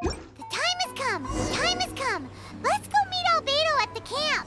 The time has come! The time has come! Let's go meet Albedo at the camp!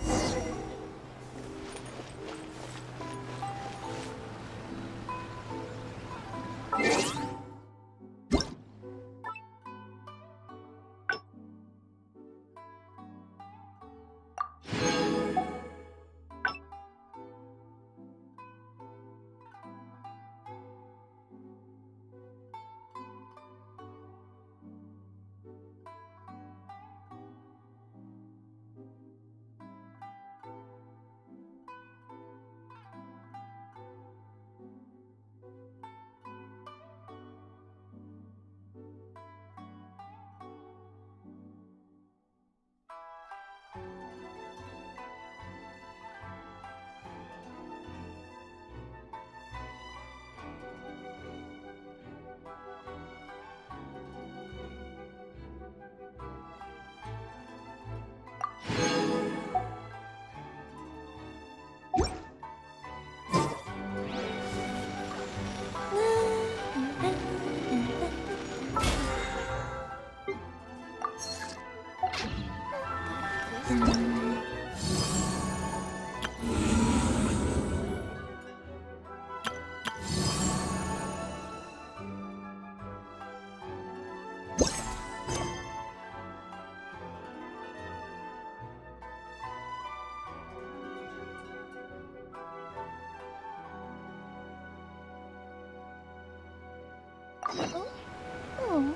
Oh.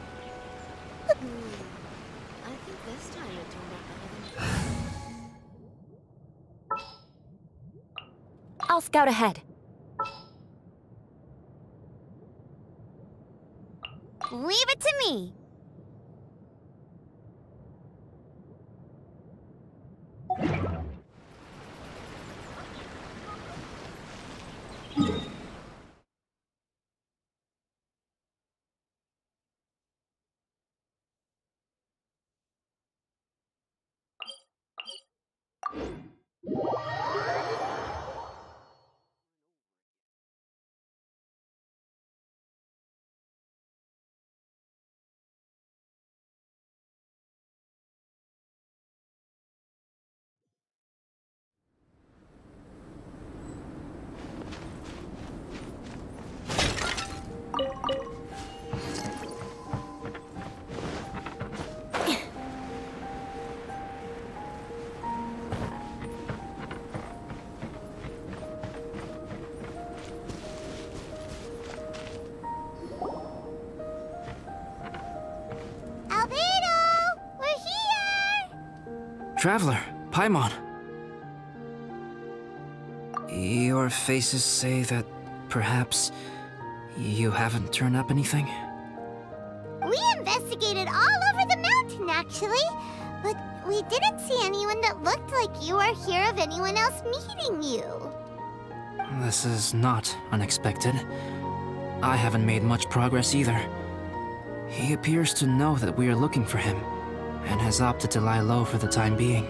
I think this time it turned out better than... I'll scout ahead. Leave it to me! Traveler, Paimon. Your faces say that perhaps you haven't turned up anything? We investigated all over the mountain, actually. But we didn't see anyone that looked like you or hear of anyone else meeting you. This is not unexpected. I haven't made much progress either. He appears to know that we are looking for him, and has opted to lie low for the time being.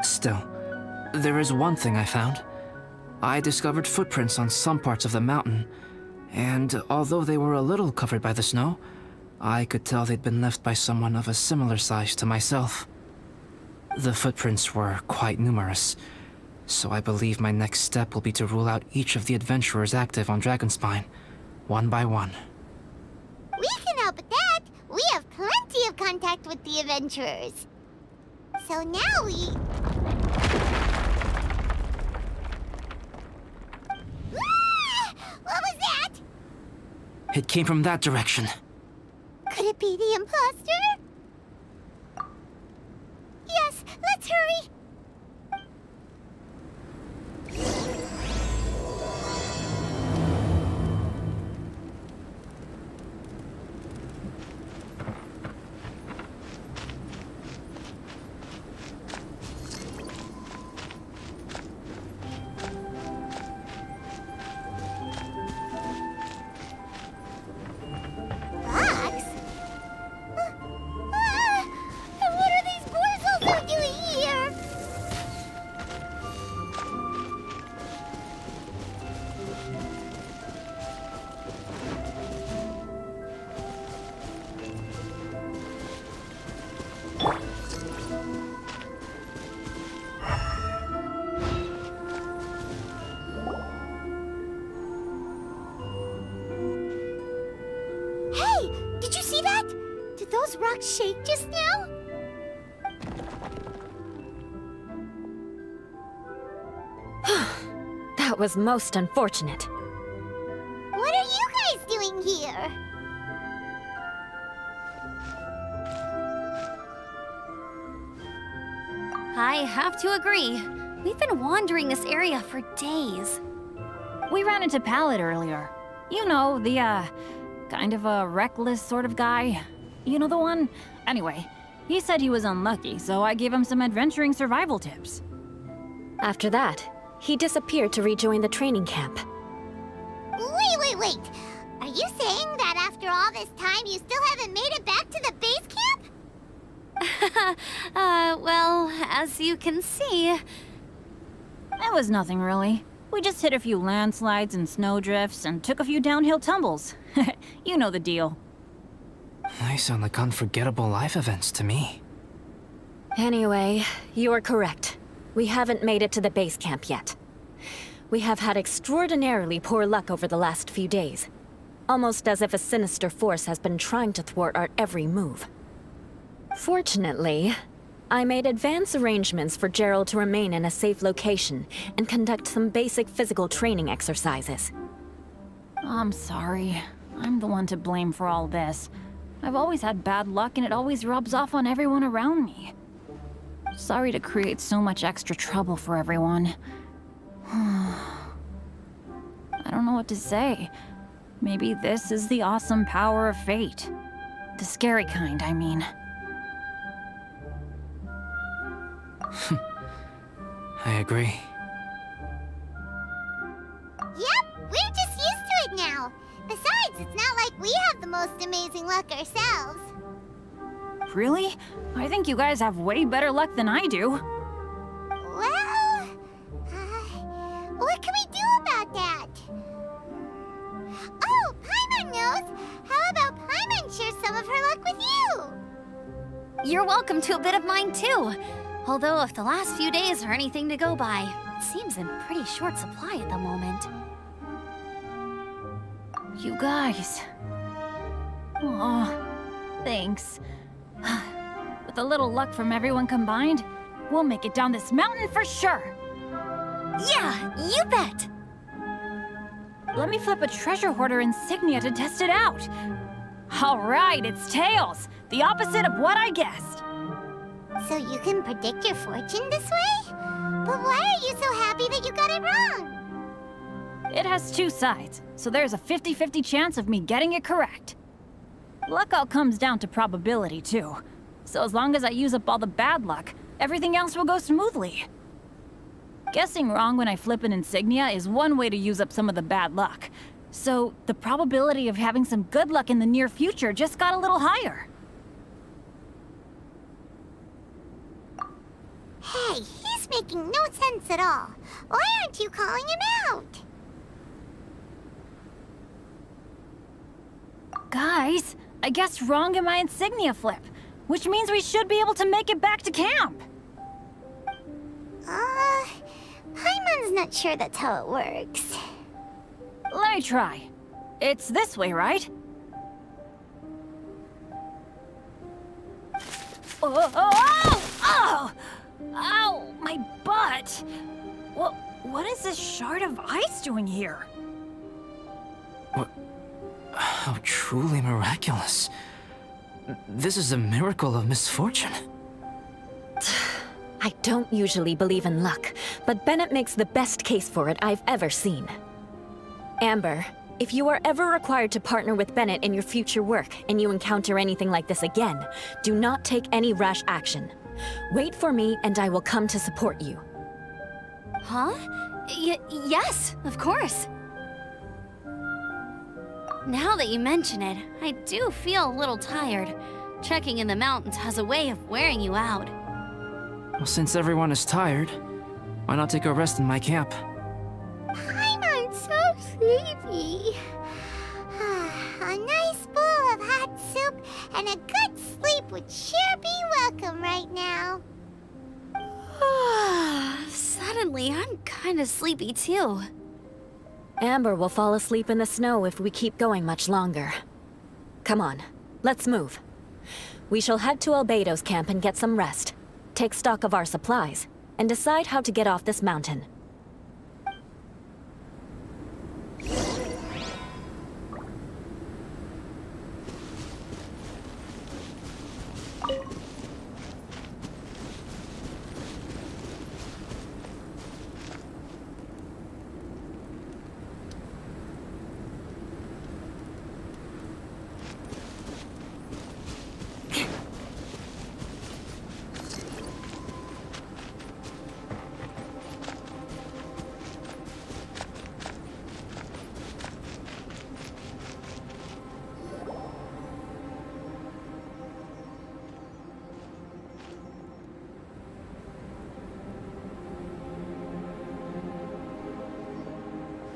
Still, there is one thing I found. I discovered footprints on some parts of the mountain, and although they were a little covered by the snow, I could tell they'd been left by someone of a similar size to myself. The footprints were quite numerous, so I believe my next step will be to rule out each of the adventurers active on Dragonspine, one by one. We can help with that. We have plenty of contact with the adventurers. So now we... Ah! What was that? It came from that direction. Could it be the imposter? Yes, let's hurry. Box? And what are these boys also doing here? rock shake just now? That was most unfortunate. What are you guys doing here? I have to agree. We've been wandering this area for days. We ran into Pallet earlier. You know, the, kind of a reckless sort of guy. You know the one? Anyway, he said he was unlucky, so I gave him some adventuring survival tips. After that, he disappeared to rejoin the training camp. Wait. Are you saying that after all this time you still haven't made it back to the base camp? Well, as you can see... It was nothing really. We just hit a few landslides and snowdrifts and took a few downhill tumbles. You know the deal. They sound like unforgettable life events to me. Anyway, you are correct. We haven't made it to the base camp yet. We have had extraordinarily poor luck over the last few days. Almost as if a sinister force has been trying to thwart our every move. Fortunately, I made advance arrangements for Gerald to remain in a safe location and conduct some basic physical training exercises. I'm sorry. I'm the one to blame for all this. I've always had bad luck and it always rubs off on everyone around me. Sorry to create so much extra trouble for everyone. I don't know what to say. Maybe this is the awesome power of fate. The scary kind, I mean. I agree. Yep, we're just used to it now. Besides, it's not like we have the most amazing luck ourselves. Really? I think you guys have way better luck than I do. Well, what can we do about that? Oh, Paimon knows! How about Paimon share some of her luck with you? You're welcome to a bit of mine too. Although if the last few days are anything to go by, it seems in pretty short supply at the moment. You guys. Aw, thanks. With a little luck from everyone combined, we'll make it down this mountain for sure. Yeah, you bet! Let me flip a treasure hoarder insignia to test it out. All right, it's tails. The opposite of what I guessed. So you can predict your fortune this way? But why are you so happy that you got it wrong? It has two sides, so there's a 50-50 chance of me getting it correct. Luck all comes down to probability, too. So as long as I use up all the bad luck, everything else will go smoothly. Guessing wrong when I flip an insignia is one way to use up some of the bad luck. So the probability of having some good luck in the near future just got a little higher. Hey, he's making no sense at all. Why aren't you calling him out? Guys, I guessed wrong in my insignia flip, which means we should be able to make it back to camp. Paimon's not sure that's how it works. Let me try. It's this way, right? Oh! Ow, my butt! What is this shard of ice doing here? How truly miraculous. This is a miracle of misfortune. I don't usually believe in luck, but Bennett makes the best case for it I've ever seen. Amber, if you are ever required to partner with Bennett in your future work and you encounter anything like this again, do not take any rash action. Wait for me and I will come to support you. Huh? Yes, of course. Now that you mention it, I do feel a little tired. Trekking in the mountains has a way of wearing you out. Well, since everyone is tired, why not take a rest in my camp? Paimon's so sleepy. A nice bowl of hot soup and a good sleep would sure be welcome right now. Suddenly, I'm kinda sleepy too. Amber will fall asleep in the snow if we keep going much longer. Come on, let's move. We shall head to Albedo's camp and get some rest. Take stock of our supplies, and decide how to get off this mountain.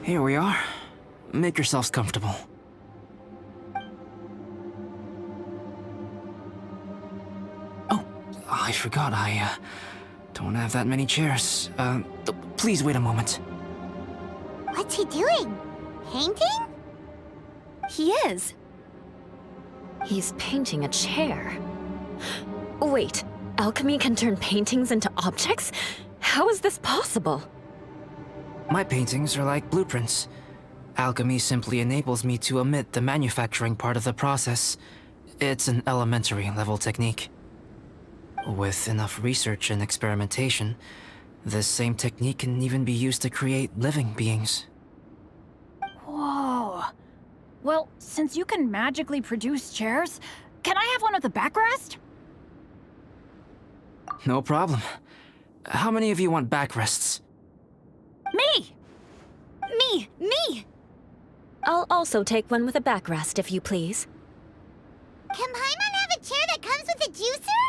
Here we are. Make yourselves comfortable. Oh, I forgot I don't have that many chairs. Please wait a moment. What's he doing? Painting? He is. He's painting a chair. Wait, alchemy can turn paintings into objects? How is this possible? My paintings are like blueprints. Alchemy simply enables me to omit the manufacturing part of the process. It's an elementary level technique. With enough research and experimentation, this same technique can even be used to create living beings. Whoa. Well, since you can magically produce chairs, can I have one with a backrest? No problem. How many of you want backrests? Me! Me! I'll also take one with a backrest, if you please. Can Paimon have a chair that comes with a juicer?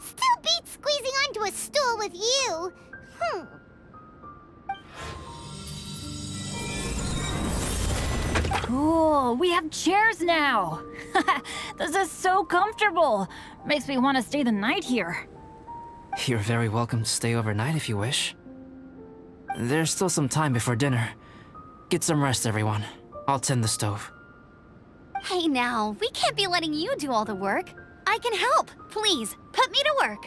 Still beats squeezing onto a stool with you. Cool, we have chairs now! This is so comfortable! Makes me want to stay the night here. You're very welcome to stay overnight if you wish. There's still some time before dinner. Get some rest, everyone. I'll tend the stove. Hey now, we can't be letting you do all the work. I can help. Please, put me to work.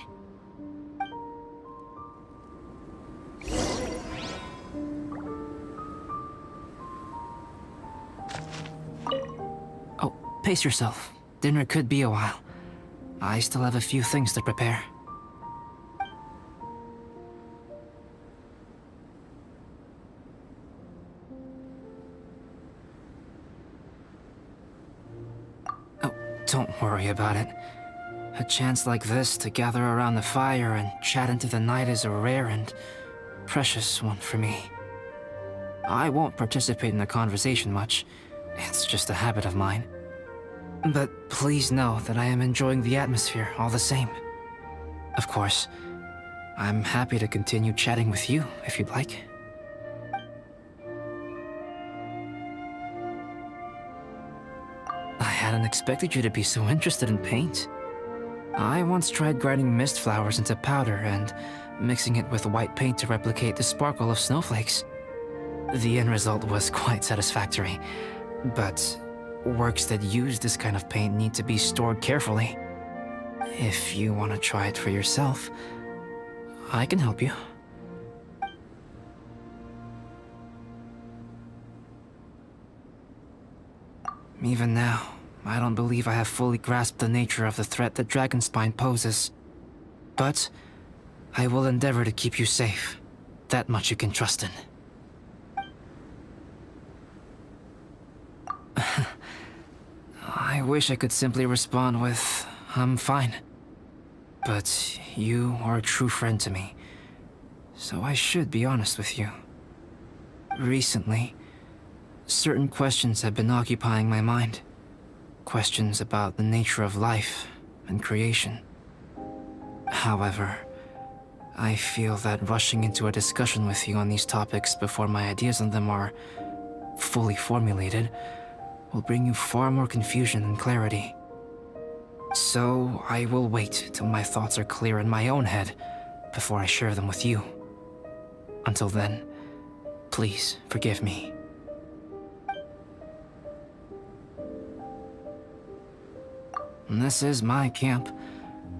Oh, pace yourself. Dinner could be a while. I still have a few things to prepare. Oh, don't worry about it. A chance like this to gather around the fire and chat into the night is a rare and precious one for me. I won't participate in the conversation much. It's just a habit of mine. But please know that I am enjoying the atmosphere all the same. Of course, I'm happy to continue chatting with you if you'd like. I hadn't expected you to be so interested in paint. I once tried grinding mist flowers into powder and mixing it with white paint to replicate the sparkle of snowflakes. The end result was quite satisfactory, but works that use this kind of paint need to be stored carefully. If you want to try it for yourself, I can help you. Even now, I don't believe I have fully grasped the nature of the threat that Dragonspine poses. But I will endeavor to keep you safe. That much you can trust in. I wish I could simply respond with, I'm fine. But you are a true friend to me, so I should be honest with you. Recently, certain questions have been occupying my mind. Questions about the nature of life and creation. However, I feel that rushing into a discussion with you on these topics before my ideas on them are fully formulated will bring you far more confusion than clarity. So I will wait till my thoughts are clear in my own head before I share them with you. Until then, please forgive me. This is my camp,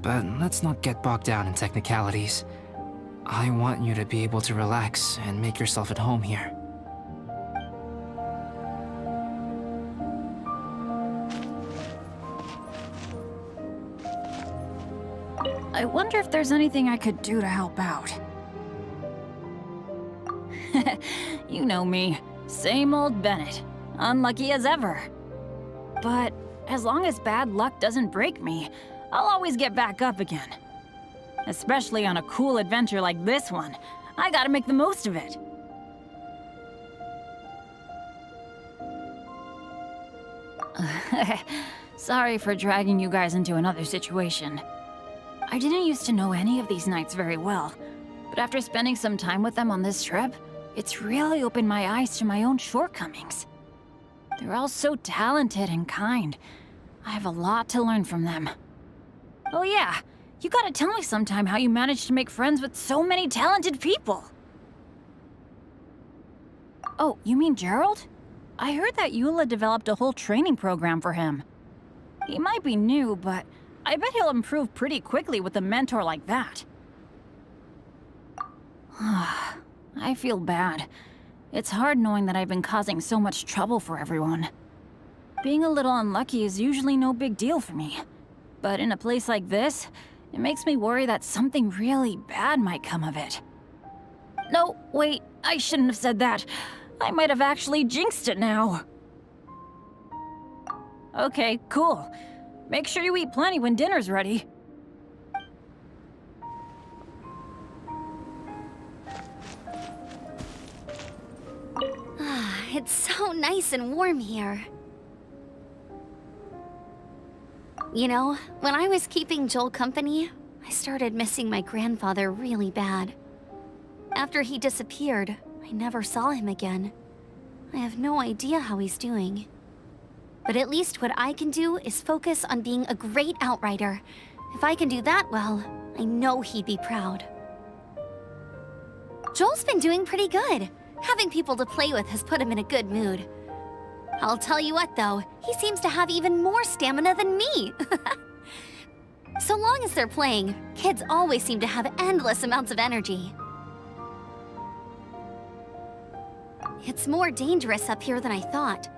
but let's not get bogged down in technicalities. I want you to be able to relax and make yourself at home here. I wonder if there's anything I could do to help out. You know me. Same old Bennett. Unlucky as ever. But as long as bad luck doesn't break me, I'll always get back up again. Especially on a cool adventure like this one. I gotta make the most of it. Sorry for dragging you guys into another situation. I didn't used to know any of these knights very well, but after spending some time with them on this trip, it's really opened my eyes to my own shortcomings. They're all so talented and kind. I have a lot to learn from them. Oh yeah, you gotta tell me sometime how you managed to make friends with so many talented people. Oh, you mean Gerald? I heard that Eula developed a whole training program for him. He might be new, but I bet he'll improve pretty quickly with a mentor like that. I feel bad. It's hard knowing that I've been causing so much trouble for everyone. Being a little unlucky is usually no big deal for me. But in a place like this, it makes me worry that something really bad might come of it. No, wait, I shouldn't have said that. I might have actually jinxed it now. Okay, cool. Make sure you eat plenty when dinner's ready. It's so nice and warm here. You know, when I was keeping Joel company, I started missing my grandfather really bad. After he disappeared, I never saw him again. I have no idea how he's doing. But at least what I can do is focus on being a great outrider. If I can do that well, I know he'd be proud. Joel's been doing pretty good. Having people to play with has put him in a good mood. I'll tell you what though, he seems to have even more stamina than me. So long as they're playing, kids always seem to have endless amounts of energy. It's more dangerous up here than I thought.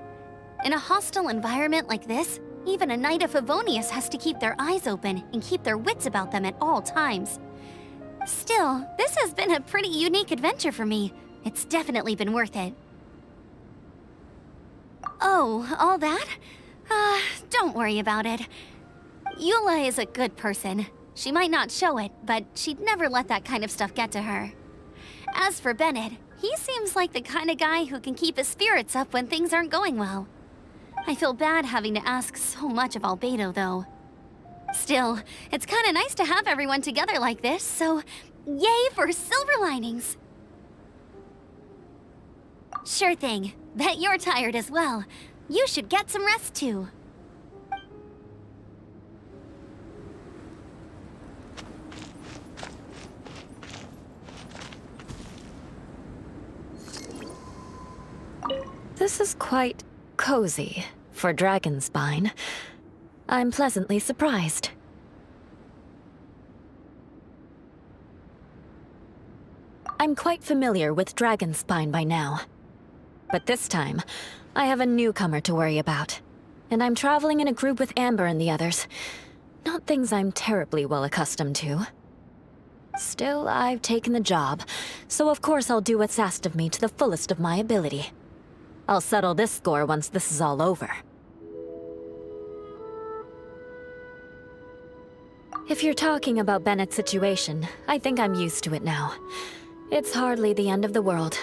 In a hostile environment like this, even a Knight of Favonius has to keep their eyes open and keep their wits about them at all times. Still, this has been a pretty unique adventure for me. It's definitely been worth it. Oh, all that? Don't worry about it. Eula is a good person. She might not show it, but she'd never let that kind of stuff get to her. As for Bennett, he seems like the kind of guy who can keep his spirits up when things aren't going well. I feel bad having to ask so much of Albedo, though. Still, it's kind of nice to have everyone together like this, so yay for silver linings! Sure thing. Bet you're tired as well. You should get some rest too. This is quite cozy for Dragonspine. I'm pleasantly surprised. I'm quite familiar with Dragonspine by now. But this time, I have a newcomer to worry about. And I'm traveling in a group with Amber and the others. Not things I'm terribly well accustomed to. Still, I've taken the job, so of course I'll do what's asked of me to the fullest of my ability. I'll settle this score once this is all over. If you're talking about Bennett's situation, I think I'm used to it now. It's hardly the end of the world.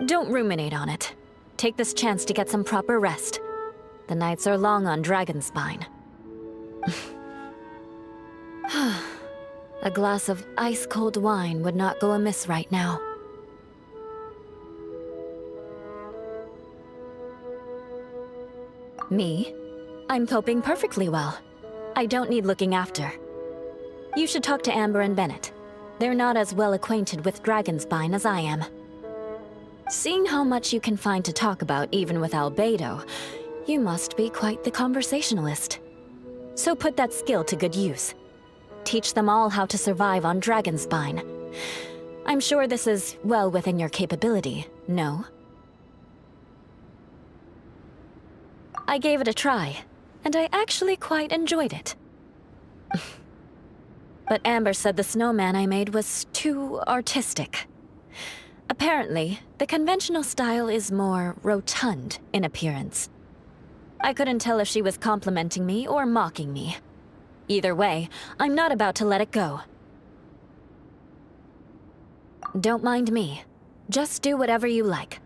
Don't ruminate on it. Take this chance to get some proper rest. The nights are long on Dragonspine. A glass of ice-cold wine would not go amiss right now. Me? I'm coping perfectly well. I don't need looking after. You should talk to Amber and Bennett. They're not as well acquainted with Dragonspine as I am. Seeing how much you can find to talk about even with Albedo, you must be quite the conversationalist. So put that skill to good use. Teach them all how to survive on Dragonspine. I'm sure this is well within your capability, no? I gave it a try, and I actually quite enjoyed it. But Amber said the snowman I made was too artistic. Apparently, the conventional style is more rotund in appearance. I couldn't tell if she was complimenting me or mocking me. Either way, I'm not about to let it go. Don't mind me. Just do whatever you like.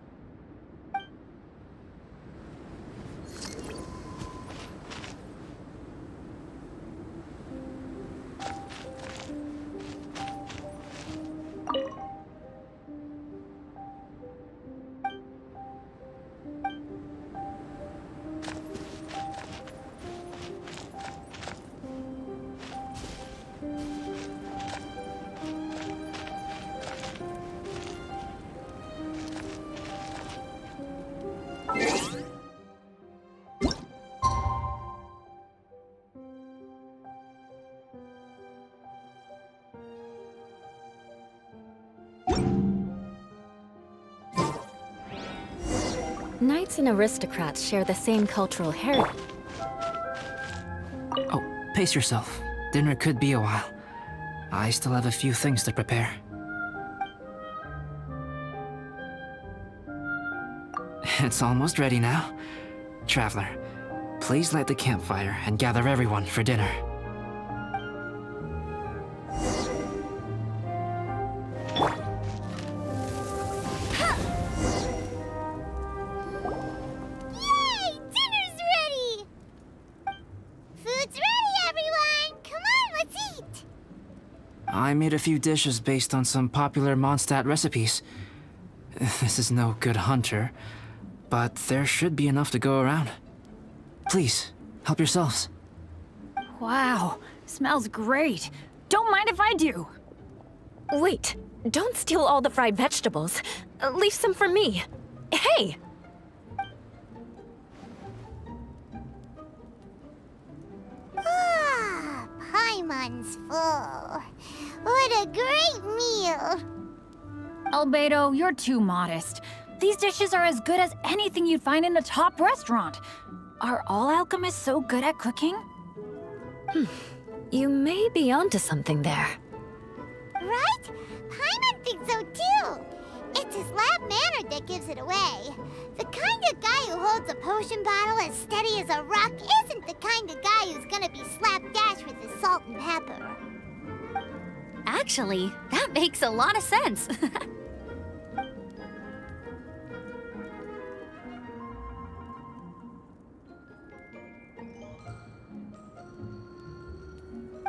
Knights and aristocrats share the same cultural heritage. Oh, pace yourself. Dinner could be a while. I still have a few things to prepare. It's almost ready now. Traveler, please light the campfire and gather everyone for dinner. Yay! Dinner's ready! Food's ready, everyone! Come on, let's eat! I made a few dishes based on some popular Mondstadt recipes. This is no good hunter, but there should be enough to go around. Please, help yourselves. Wow, smells great. Don't mind if I do. Wait, don't steal all the fried vegetables. Leave some for me. Hey! Ah, Paimon's full. What a great meal! Albedo, you're too modest. These dishes are as good as anything you'd find in a top restaurant. Are all alchemists so good at cooking? You may be onto something there. Right? Paimon thinks so too. It's his lab manner that gives it away. The kind of guy who holds a potion bottle as steady as a rock isn't the kind of guy who's gonna be slapdash with his salt and pepper. Actually, that makes a lot of sense.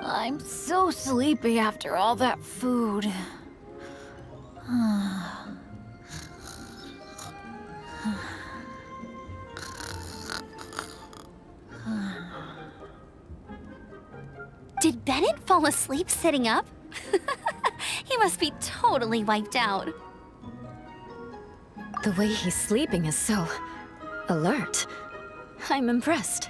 I'm so sleepy after all that food. Did Bennett fall asleep sitting up? He must be totally wiped out. The way he's sleeping is so alert. I'm impressed.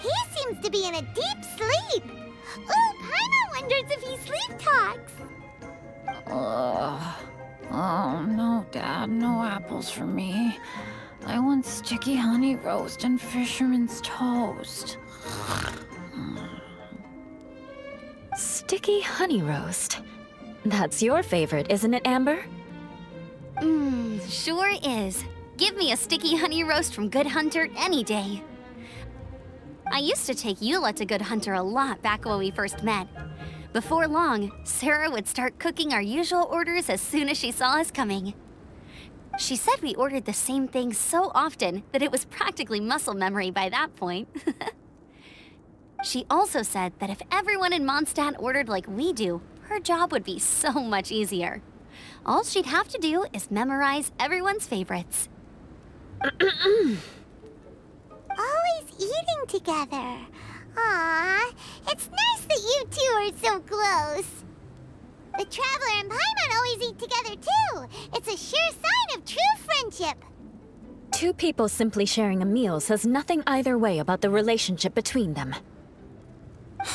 He seems to be in a deep sleep. Ooh, Paimon wonders if he sleep talks. Oh, no, Dad, no apples for me. I want sticky honey roast and fisherman's toast. Sticky honey roast. That's your favorite, isn't it, Amber? Sure is. Give me a sticky honey roast from Good Hunter any day. I used to take Eula to Good Hunter a lot back when we first met. Before long, Sarah would start cooking our usual orders as soon as she saw us coming. She said we ordered the same thing so often that it was practically muscle memory by that point. She also said that if everyone in Mondstadt ordered like we do, her job would be so much easier. All she'd have to do is memorize everyone's favorites. Always eating together. Aw, it's nice that you two are so close. The Traveler and Paimon always eat together too. It's a sure sign of true friendship. Two people simply sharing a meal says nothing either way about the relationship between them.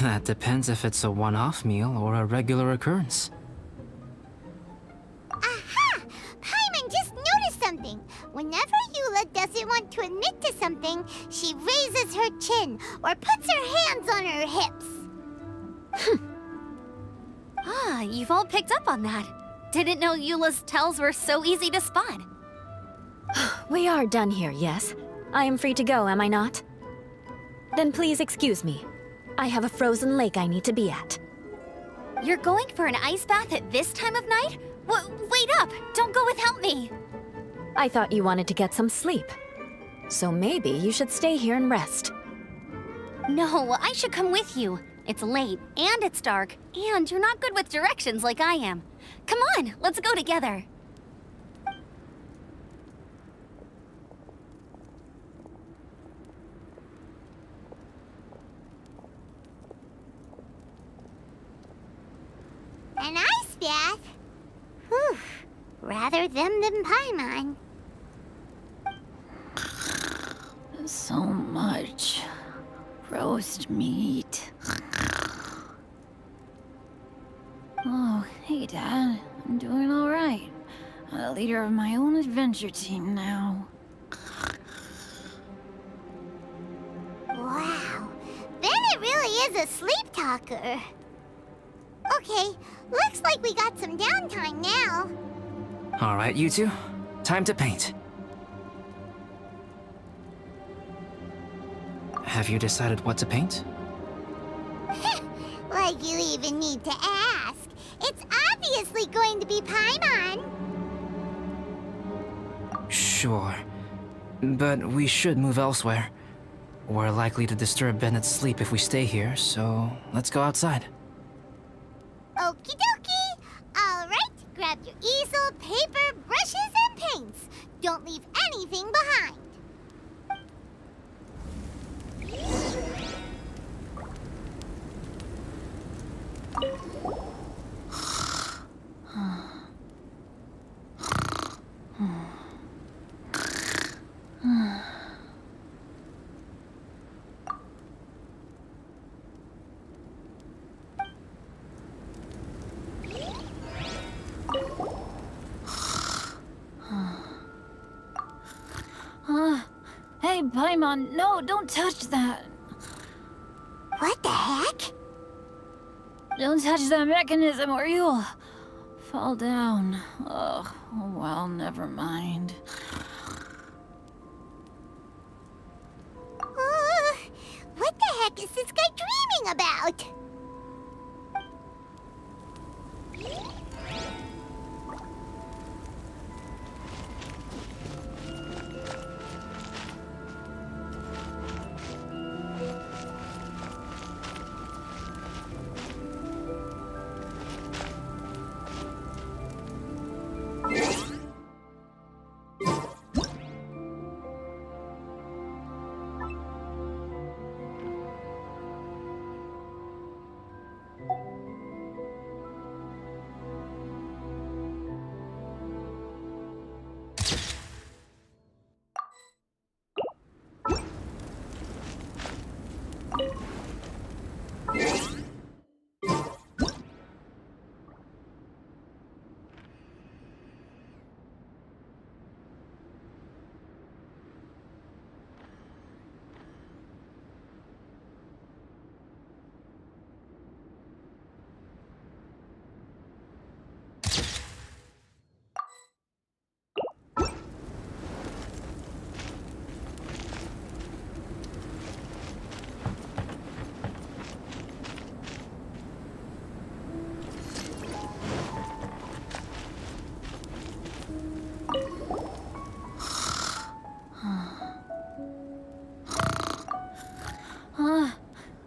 That depends if it's a one-off meal or a regular occurrence. Aha! Paimon just noticed something. Whenever Eula doesn't want to admit to something, she raises her chin or puts her hands on her hips. Ah, you've all picked up on that. Didn't know Eula's tells were so easy to spot. We are done here, yes? I am free to go, am I not? Then please excuse me. I have a frozen lake I need to be at. You're going for an ice bath at this time of night? Wait up! Don't go without me! I thought you wanted to get some sleep. So maybe you should stay here and rest. No, I should come with you. It's late, and it's dark, and you're not good with directions like I am. Come on, let's go together. An ice bath? Whew. Rather them than Paimon. So much roast meat. Oh, hey, Dad. I'm doing all right. I'm the leader of my own adventure team now. Wow. Bennett really is a sleep talker. Okay, looks like we got some downtime now. All right, you two. Time to paint. Have you decided what to paint? Like you even need to ask. It's obviously going to be Paimon. Sure. But we should move elsewhere. We're likely to disturb Bennett's sleep if we stay here, so let's go outside. Okie dokie. All right, grab your easel, paper, brushes, and paints. Don't leave anything behind. Hey, Paimon, no, don't touch that. What the heck? Don't touch that mechanism or you'll fall down. Ugh, oh well, never mind. What the heck is this guy dreaming about?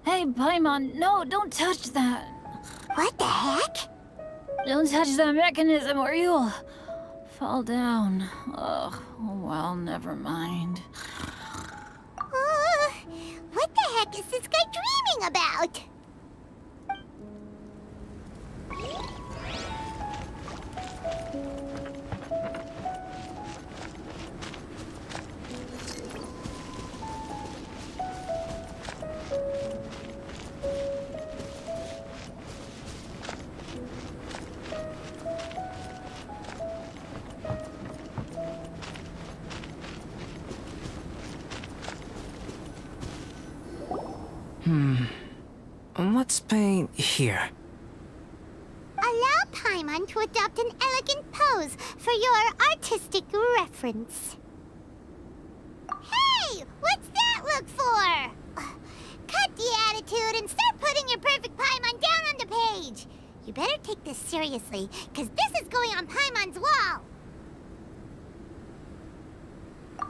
Hey, Paimon, no, don't touch that. What the heck? Don't touch that mechanism or you'll fall down. Ugh, oh well, never mind. What the heck is this guy dreaming about? Let's paint here. Allow Paimon to adopt an elegant pose for your artistic reference. Hey! What's that look for? Cut the attitude and start putting your perfect Paimon down on the page. You better take this seriously, because this is going on Paimon's wall.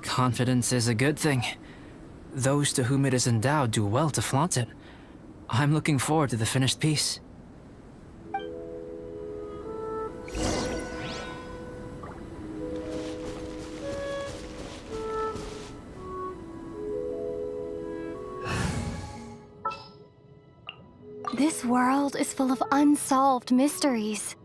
Confidence is a good thing. Those to whom it is endowed do well to flaunt it. I'm looking forward to the finished piece. This world is full of unsolved mysteries.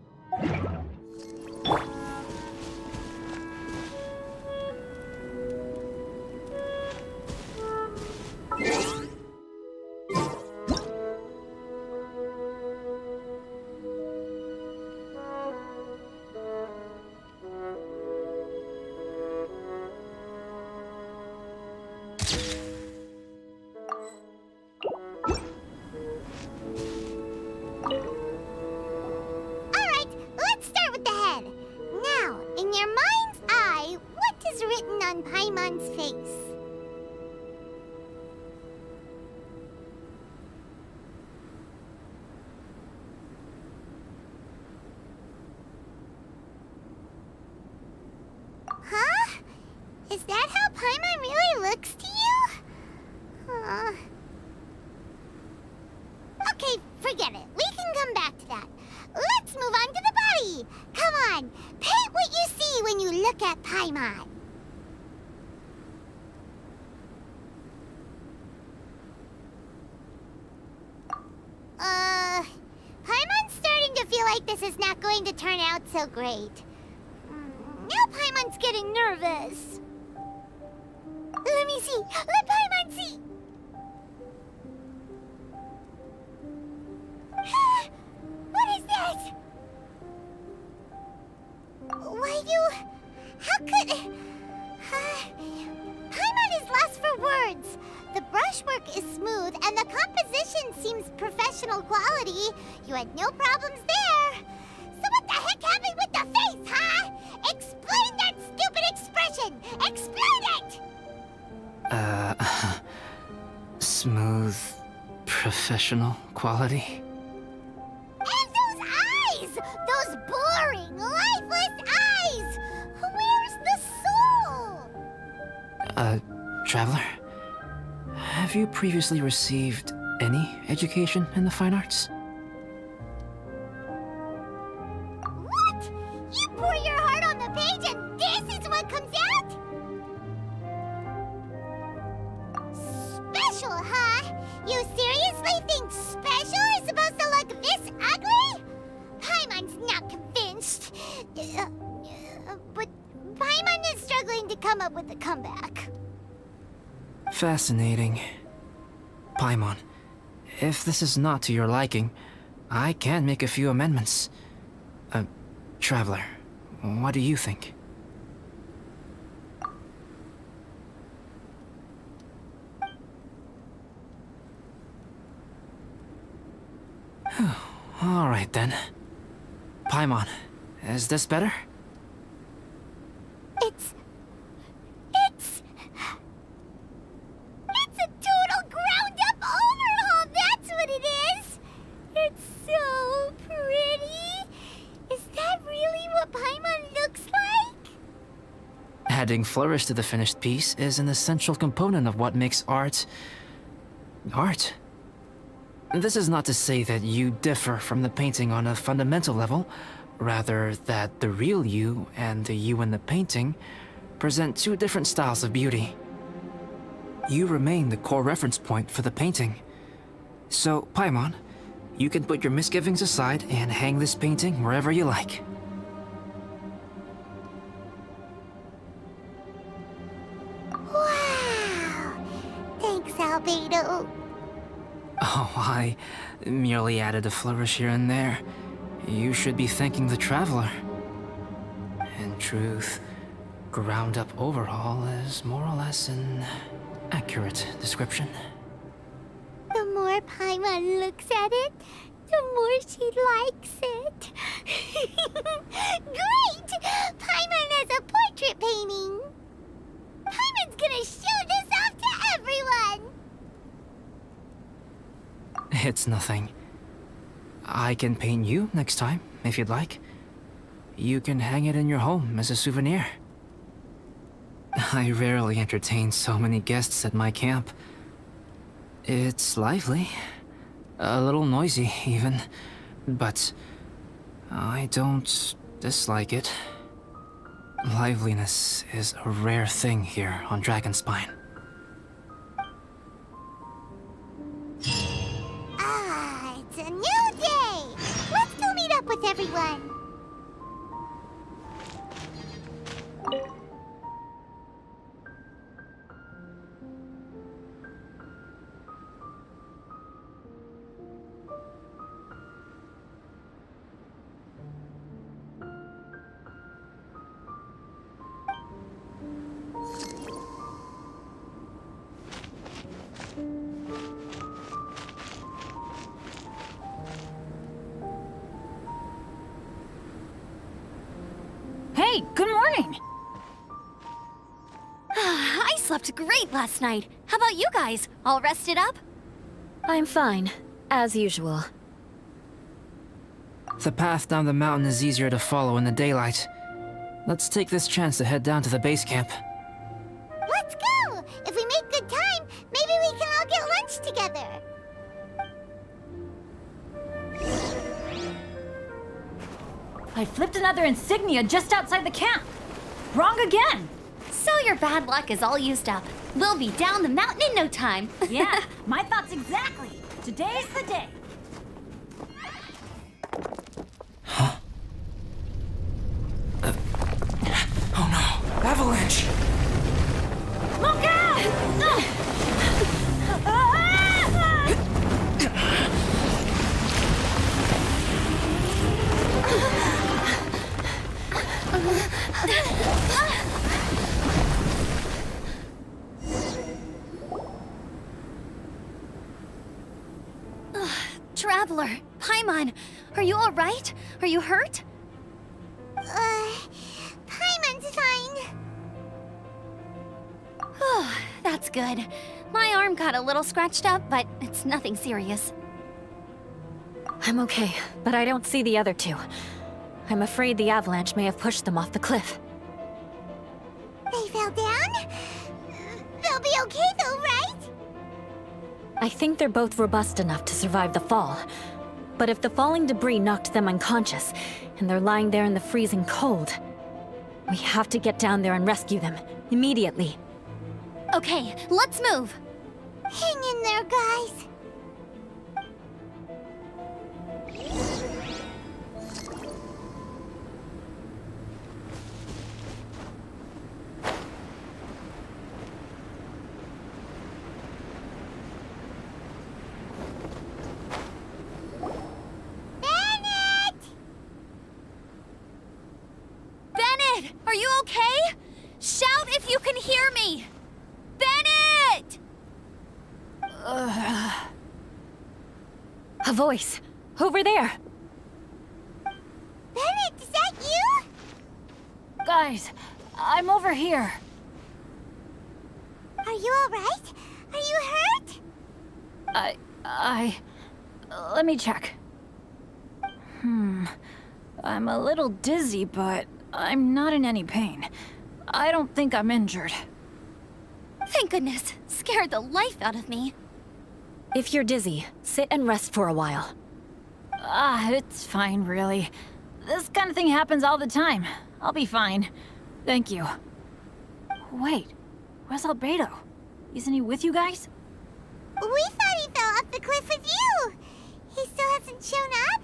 Alright, let's start with the head. Now, in your mind's eye, what is written on Paimon's face? Huh? Is that how Paimon really looks to you? Okay, forget it. We can come back to that. Let's move on to the body. Come on, paint what you see when you look at Paimon. Paimon's starting to feel like this is not going to turn out so great. Now Paimon's getting nervous. Let me see. Let Paimon see. What is that? Why you... How could... Paimon is lost for words. The brushwork is smooth and the composition seems professional quality. You had no problems there. So what the heck happened with the face, huh? Explain that stupid expression! Explain it! Smooth, professional quality. And those eyes! Those boring, lifeless eyes! Where's the soul? Traveler? Have you previously received any education in the fine arts? What? You pour your heart on the page and this is what comes out? Special, huh? You seriously think special is supposed to look this ugly? Paimon's not convinced. But Paimon is struggling to come up with a comeback. Fascinating. Paimon, if this is not to your liking, I can make a few amendments. Traveler, what do you think? All right then. Paimon, is this better? It's a total ground-up overhaul, that's what it is! It's so pretty! Is that really what Paimon looks like? Adding flourish to the finished piece is an essential component of what makes art... art. This is not to say that you differ from the painting on a fundamental level, rather that the real you and the you in the painting present two different styles of beauty. You remain the core reference point for the painting. So, Paimon, you can put your misgivings aside and hang this painting wherever you like. Wow! Thanks, Albedo. Oh, I merely added a flourish here and there. You should be thanking the Traveler. In truth, ground-up overhaul is more or less an accurate description. The more more Paimon looks at it, the more she likes it. Great! Paimon has a portrait painting! Paimon's gonna show this off to everyone! It's nothing. I can paint you next time, if you'd like. You can hang it in your home as a souvenir. I rarely entertain so many guests at my camp. It's lively. A little noisy, even. But I don't dislike it. Liveliness is a rare thing here on Dragonspine. Ah, it's a new day! Let's go meet up with everyone! Hey, good morning! I slept great last night. How about you guys? All rested up? I'm fine, as usual. The path down the mountain is easier to follow in the daylight. Let's take this chance to head down to the base camp. Let's go! If we make good time, maybe we can all get lunch together. I flipped another insignia just outside the camp. Wrong again! So your bad luck is all used up. We'll be down the mountain in no time. Yeah, my thoughts exactly. Today's the day. Oh no! Avalanche! Look out! Traveler, Paimon, are you all right? Are you hurt? Paimon's fine. Oh, that's good. My arm got a little scratched up, but it's nothing serious. I'm okay, but I don't see the other two. I'm afraid the avalanche may have pushed them off the cliff. They fell down? They'll be okay though, right? I think they're both robust enough to survive the fall. But if the falling debris knocked them unconscious, and they're lying there in the freezing cold, we have to get down there and rescue them, immediately. Okay, let's move. Hang in there, guys. Bennett, are you okay? Shout if you can hear me! Bennett! A voice! Over there! Bennett, is that you? Guys, I'm over here. Are you alright? Are you hurt? Let me check. I'm a little dizzy, but I'm not in any pain. I don't think I'm injured. Thank goodness. Scared the life out of me. If you're dizzy, sit and rest for a while. It's fine, really. This kind of thing happens all the time. I'll be fine. Thank you. Wait, where's Albedo? Isn't he with you guys? We thought he fell off the cliff with you. He still hasn't shown up?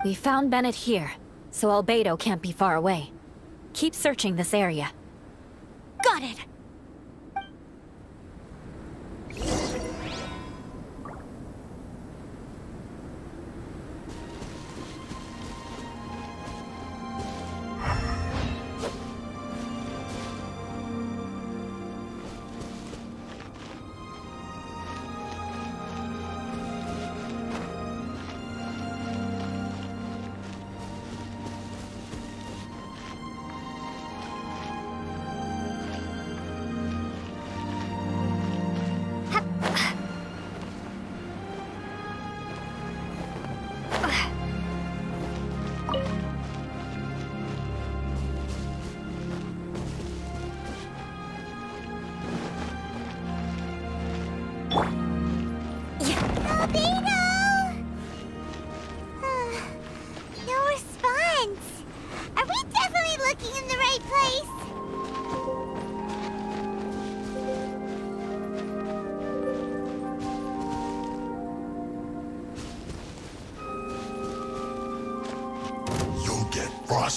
We found Bennett here, so Albedo can't be far away. Keep searching this area. Got it.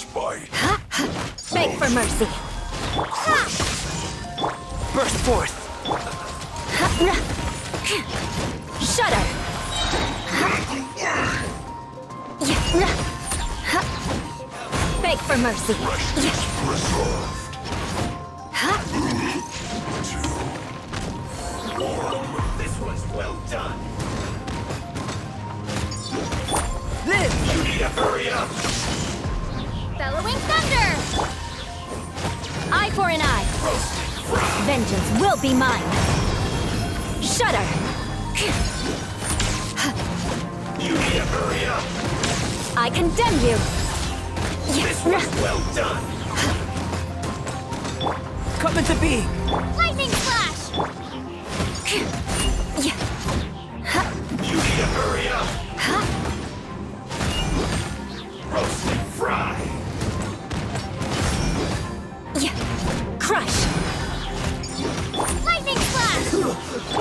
Frostbite. Beg for mercy. Burst forth! Shudder. Beg for mercy. Resolved. This was well done. Live! You need to hurry up. Bellowing thunder! Eye for an eye. Vengeance will be mine. Shudder. You need to hurry up. I condemn you. This was well done. Come into being! Lightning flash! You need to hurry up. Roast and fry. Crush. Lightning flash!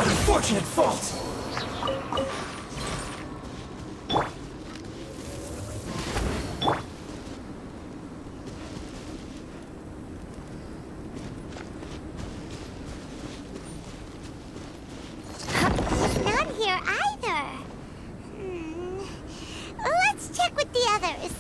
Unfortunate fault. Not here either. Let's check with the others.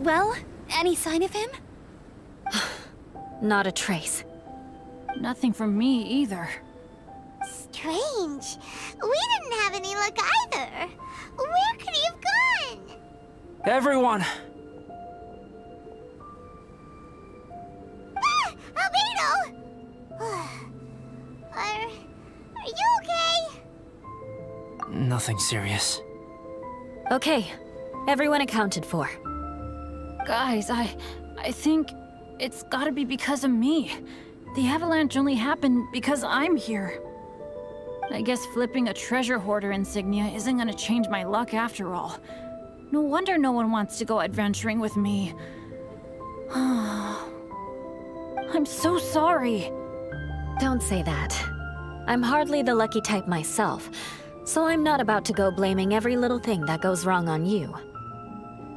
Well, any sign of him? Not a trace. Nothing from me either. Strange. We didn't have any luck either. Where could he have gone? Everyone! Ah! Albedo! Are you okay? Nothing serious. Okay, everyone accounted for. Guys, I think it's gotta be because of me. The avalanche only happened because I'm here. I guess flipping a treasure hoarder insignia isn't gonna change my luck after all. No wonder no one wants to go adventuring with me. I'm so sorry. Don't say that. I'm hardly the lucky type myself, so I'm not about to go blaming every little thing that goes wrong on you.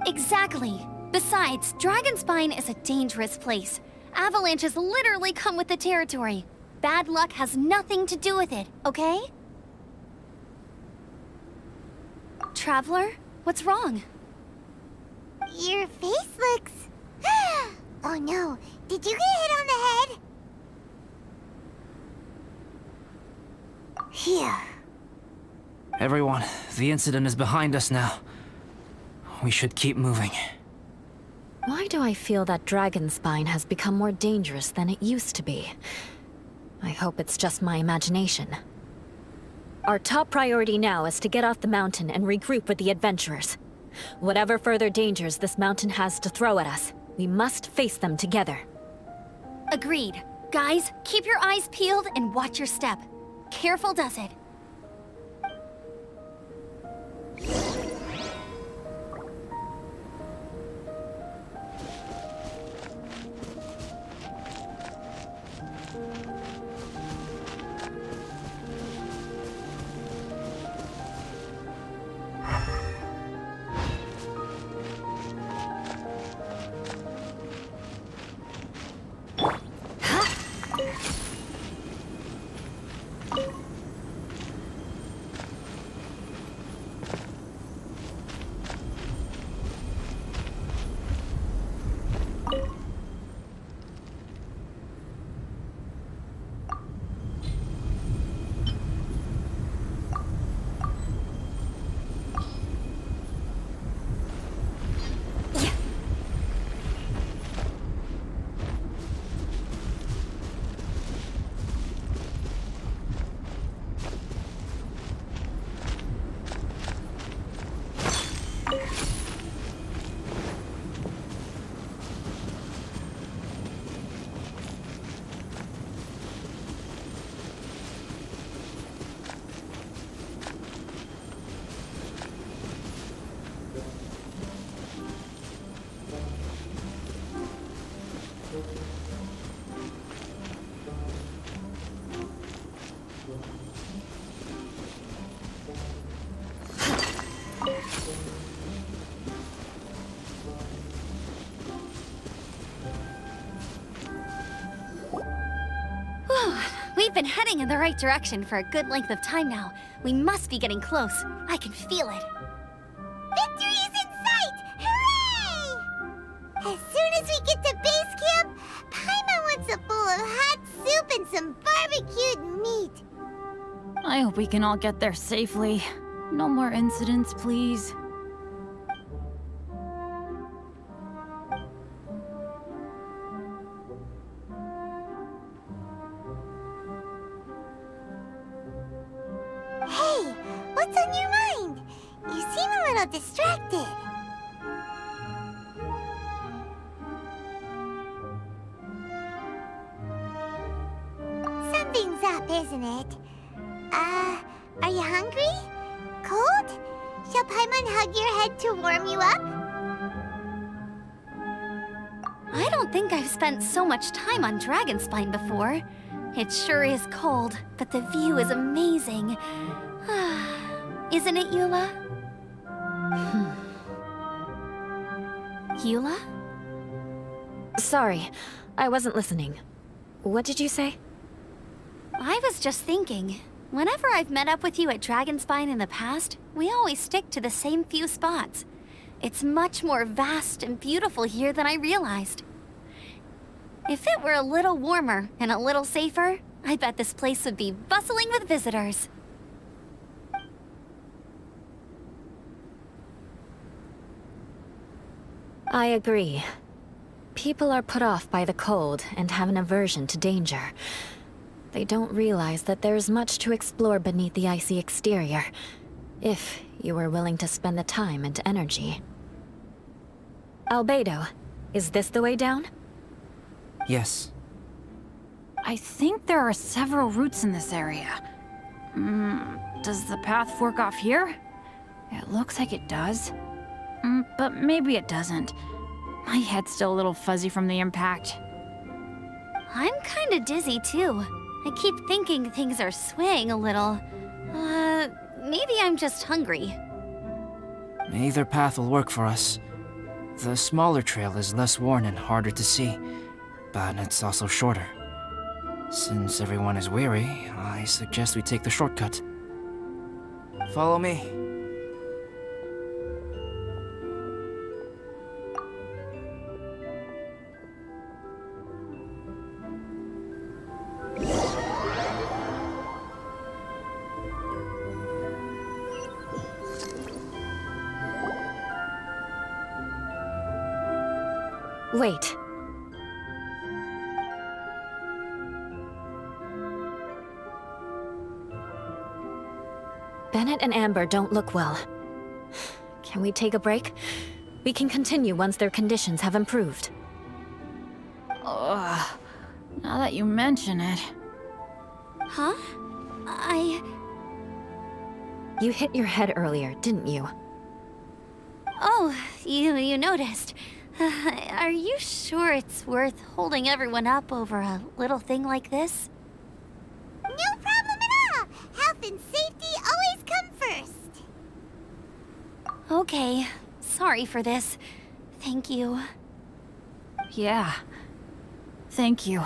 Exactly. Besides, Dragonspine is a dangerous place. Avalanches literally come with the territory. Bad luck has nothing to do with it, okay? Traveler, what's wrong? Your face looks... Oh no, did you get hit on the head? Here. Everyone, the incident is behind us now. We should keep moving. Why do I feel that Dragonspine has become more dangerous than it used to be? I hope it's just my imagination. Our top priority now is to get off the mountain and regroup with the adventurers. Whatever further dangers this mountain has to throw at us, we must face them together. Agreed. Guys, keep your eyes peeled and watch your step. Careful does it. We've been heading in the right direction for a good length of time now. We must be getting close. I can feel it. Victory is in sight! Hooray! As soon as we get to base camp, Paimon wants a bowl of hot soup and some barbecued meat. I hope we can all get there safely. No more incidents, please. Hey, what's on your mind? You seem a little distracted. Something's up, isn't it? Are you hungry? Cold? Shall Paimon hug your head to warm you up? I don't think I've spent so much time on Dragonspine before. It sure is cold, but the view is amazing. Isn't it, Eula? Eula? Sorry, I wasn't listening. What did you say? I was just thinking. Whenever I've met up with you at Dragonspine in the past, we always stick to the same few spots. It's much more vast and beautiful here than I realized. If it were a little warmer and a little safer, I bet this place would be bustling with visitors. I agree. People are put off by the cold and have an aversion to danger. They don't realize that there's much to explore beneath the icy exterior, if you were willing to spend the time and energy. Albedo, is this the way down? Yes. I think there are several routes in this area. Does the path fork off here? It looks like it does. But maybe it doesn't. My head's still a little fuzzy from the impact. I'm kinda dizzy too. I keep thinking things are swaying a little. Maybe I'm just hungry. Either path will work for us. The smaller trail is less worn and harder to see, but it's also shorter. Since everyone is weary, I suggest we take the shortcut. Follow me. Wait. Bennett and Amber don't look well. Can we take a break? We can continue once their conditions have improved. Ugh. Now that you mention it. Huh? You hit your head earlier, didn't you? Oh, you noticed. Are you sure it's worth holding everyone up over a little thing like this? No problem at all. Health and safety always come first. Okay, sorry for this. Thank you. Yeah. Thank you.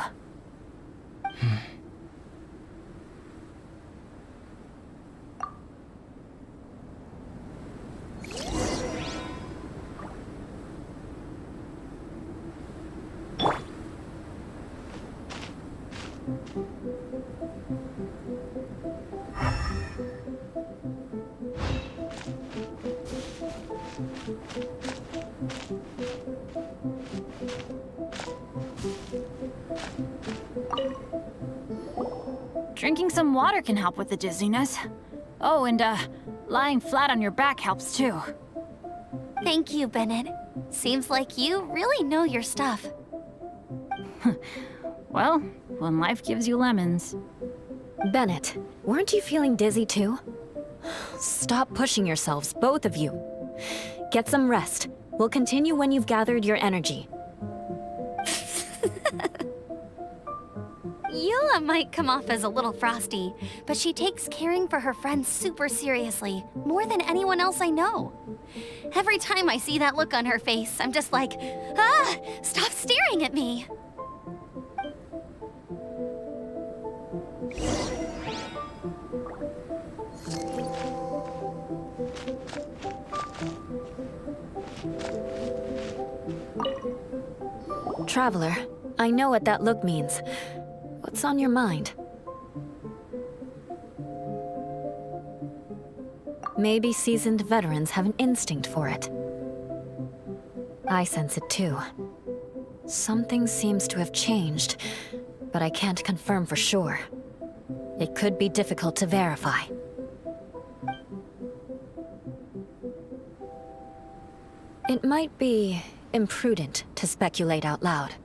Drinking some water can help with the dizziness. Oh, and lying flat on your back helps too. Thank you, Bennett. Seems like you really know your stuff. Well, when life gives you lemons. Bennett, weren't you feeling dizzy too? Stop pushing yourselves, both of you. Get some rest. We'll continue when you've gathered your energy. Eula might come off as a little frosty, but she takes caring for her friends super seriously, more than anyone else I know. Every time I see that look on her face, I'm just like, stop staring at me! Traveler, I know what that look means. What's on your mind? Maybe seasoned veterans have an instinct for it. I sense it too. Something seems to have changed, but I can't confirm for sure. It could be difficult to verify. It might be imprudent to speculate out loud,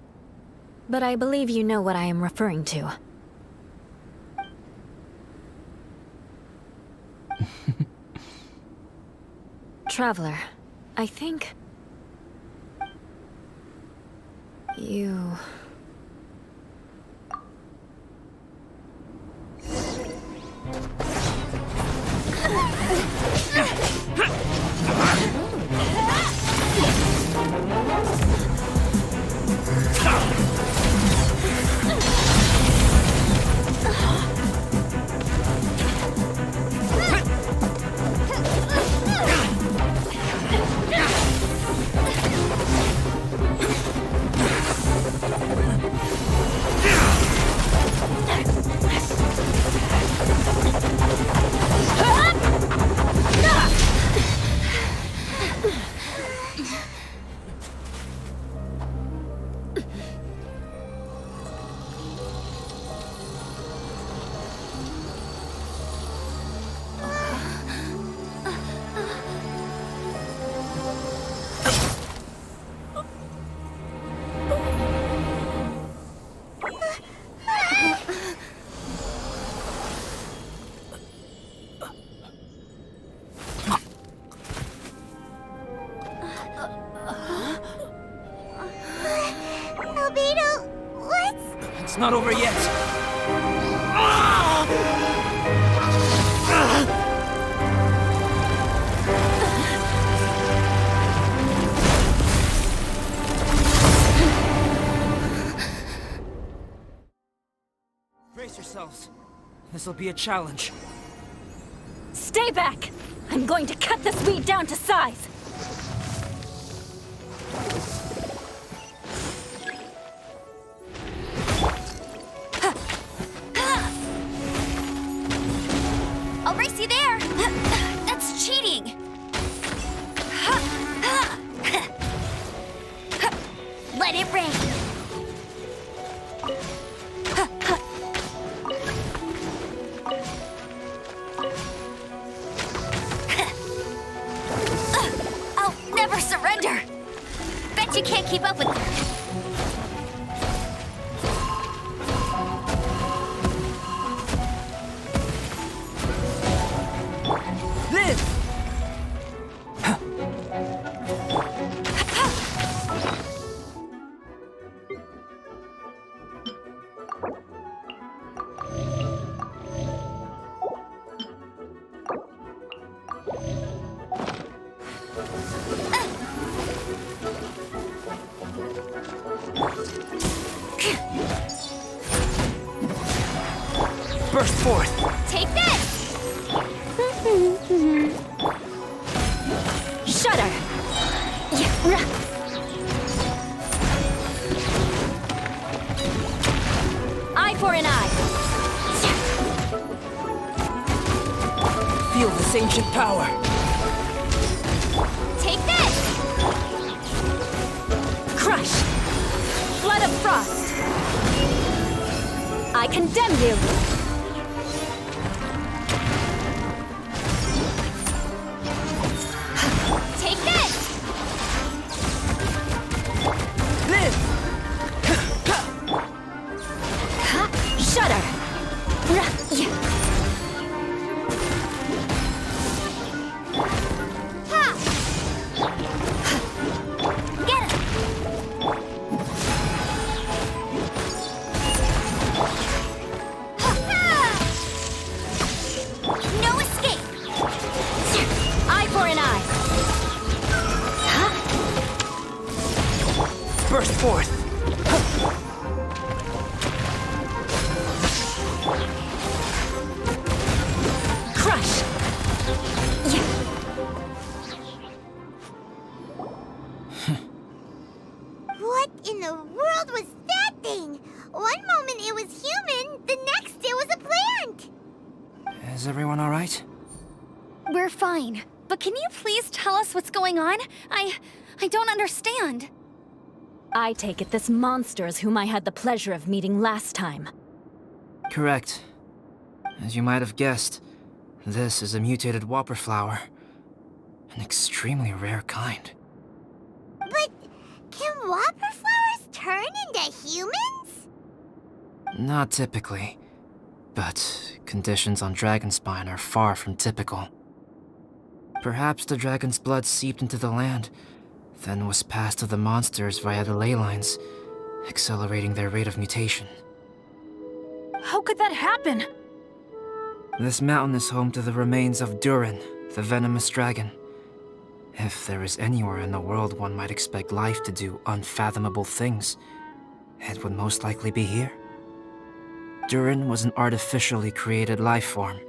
but I believe you know what I am referring to. Traveler, I think... you... Albedo, what's... It's not over yet. Brace yourselves. This'll be a challenge. Stay back! I'm going to cut this weed down to size! I'll race you there! That's cheating! Let it rain! I'll never surrender! Bet you can't keep up with... Live! Burst forth! Take this! Shudder! Eye for an eye! Feel this ancient power! Take this! Crush! Flood of frost! I condemn you! Take this! Live! Shudder! Get him! No escape! Eye for an eye! Burst forth! Crush! We're fine. But can you please tell us what's going on? I don't understand. I take it this monster is whom I had the pleasure of meeting last time. Correct. As you might have guessed, this is a mutated whopper flower. An extremely rare kind. But can whopper flowers turn into humans? Not typically, but conditions on Dragonspine are far from typical. Perhaps the dragon's blood seeped into the land, then was passed to the monsters via the ley lines, accelerating their rate of mutation. How could that happen? This mountain is home to the remains of Durin, the venomous dragon. If there is anywhere in the world one might expect life to do unfathomable things, it would most likely be here. Durin was an artificially created life form.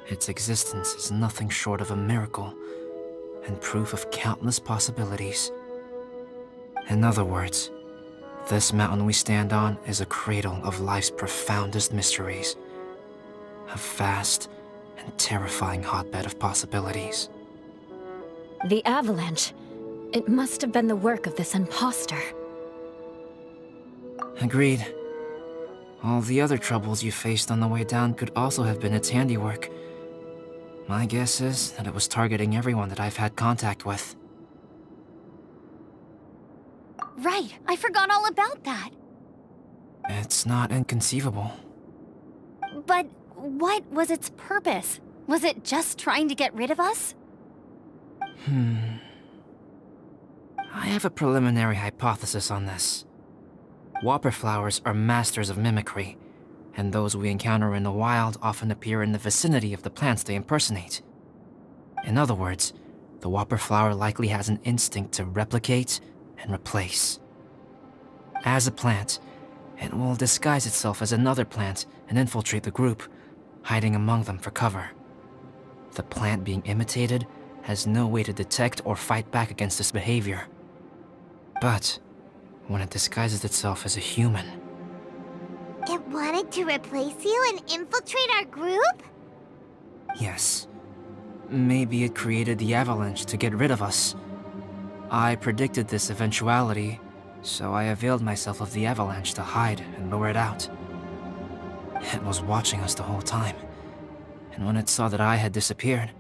Its existence is nothing short of a miracle, and proof of countless possibilities. In other words, this mountain we stand on is a cradle of life's profoundest mysteries. A vast and terrifying hotbed of possibilities. The avalanche. It must have been the work of this imposter. Agreed. All the other troubles you faced on the way down could also have been its handiwork. My guess is that it was targeting everyone that I've had contact with. Right, I forgot all about that. It's not inconceivable. But what was its purpose? Was it just trying to get rid of us? I have a preliminary hypothesis on this. Whopper flowers are masters of mimicry, and those we encounter in the wild often appear in the vicinity of the plants they impersonate. In other words, the whopper flower likely has an instinct to replicate and replace. As a plant, it will disguise itself as another plant and infiltrate the group, hiding among them for cover. The plant being imitated has no way to detect or fight back against this behavior. But when it disguises itself as a human, It wanted to replace you and infiltrate our group? yes, maybe it created the avalanche to get rid of us. I predicted this eventuality, so I availed myself of the avalanche to hide and lure it out. It was watching us the whole time, and when it saw that I had disappeared,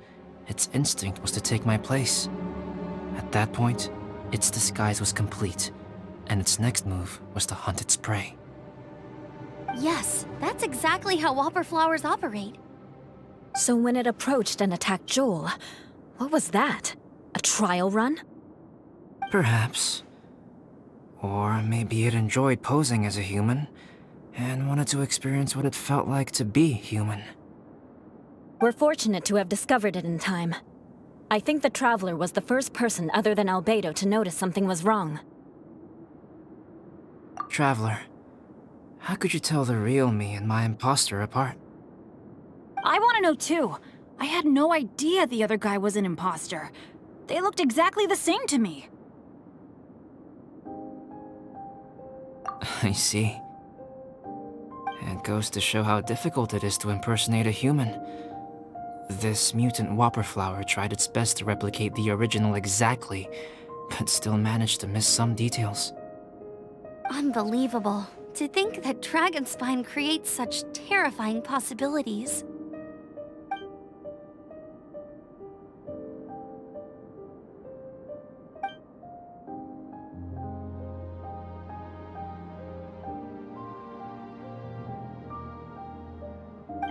its instinct was to take my place. At that point, its disguise was complete, and its next move was to hunt its prey. Yes, that's exactly how whopper flowers operate. So when it approached and attacked Joel, what was that? A trial run? Perhaps. Or maybe it enjoyed posing as a human, and wanted to experience what it felt like to be human. We're fortunate to have discovered it in time. I think the Traveler was the first person other than Albedo to notice something was wrong. Traveler, how could you tell the real me and my imposter apart? I want to know too. I had no idea the other guy was an imposter. They looked exactly the same to me. I see. It goes to show how difficult it is to impersonate a human. This mutant whopper flower tried its best to replicate the original exactly, but still managed to miss some details. Unbelievable. To think that Dragonspine creates such terrifying possibilities.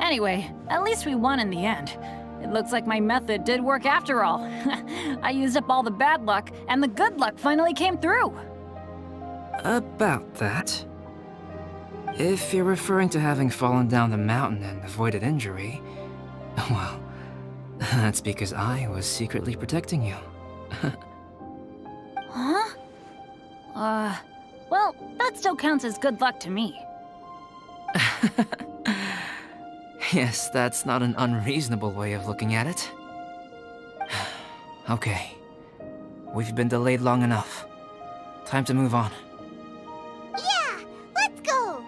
Anyway, at least we won in the end. It looks like my method did work after all. I used up all the bad luck, and the good luck finally came through. About that. If you're referring to having fallen down the mountain and avoided injury, well, that's because I was secretly protecting you. Huh? Well, that still counts as good luck to me. Yes, that's not an unreasonable way of looking at it. Okay. We've been delayed long enough. Time to move on. Yeah, let's go!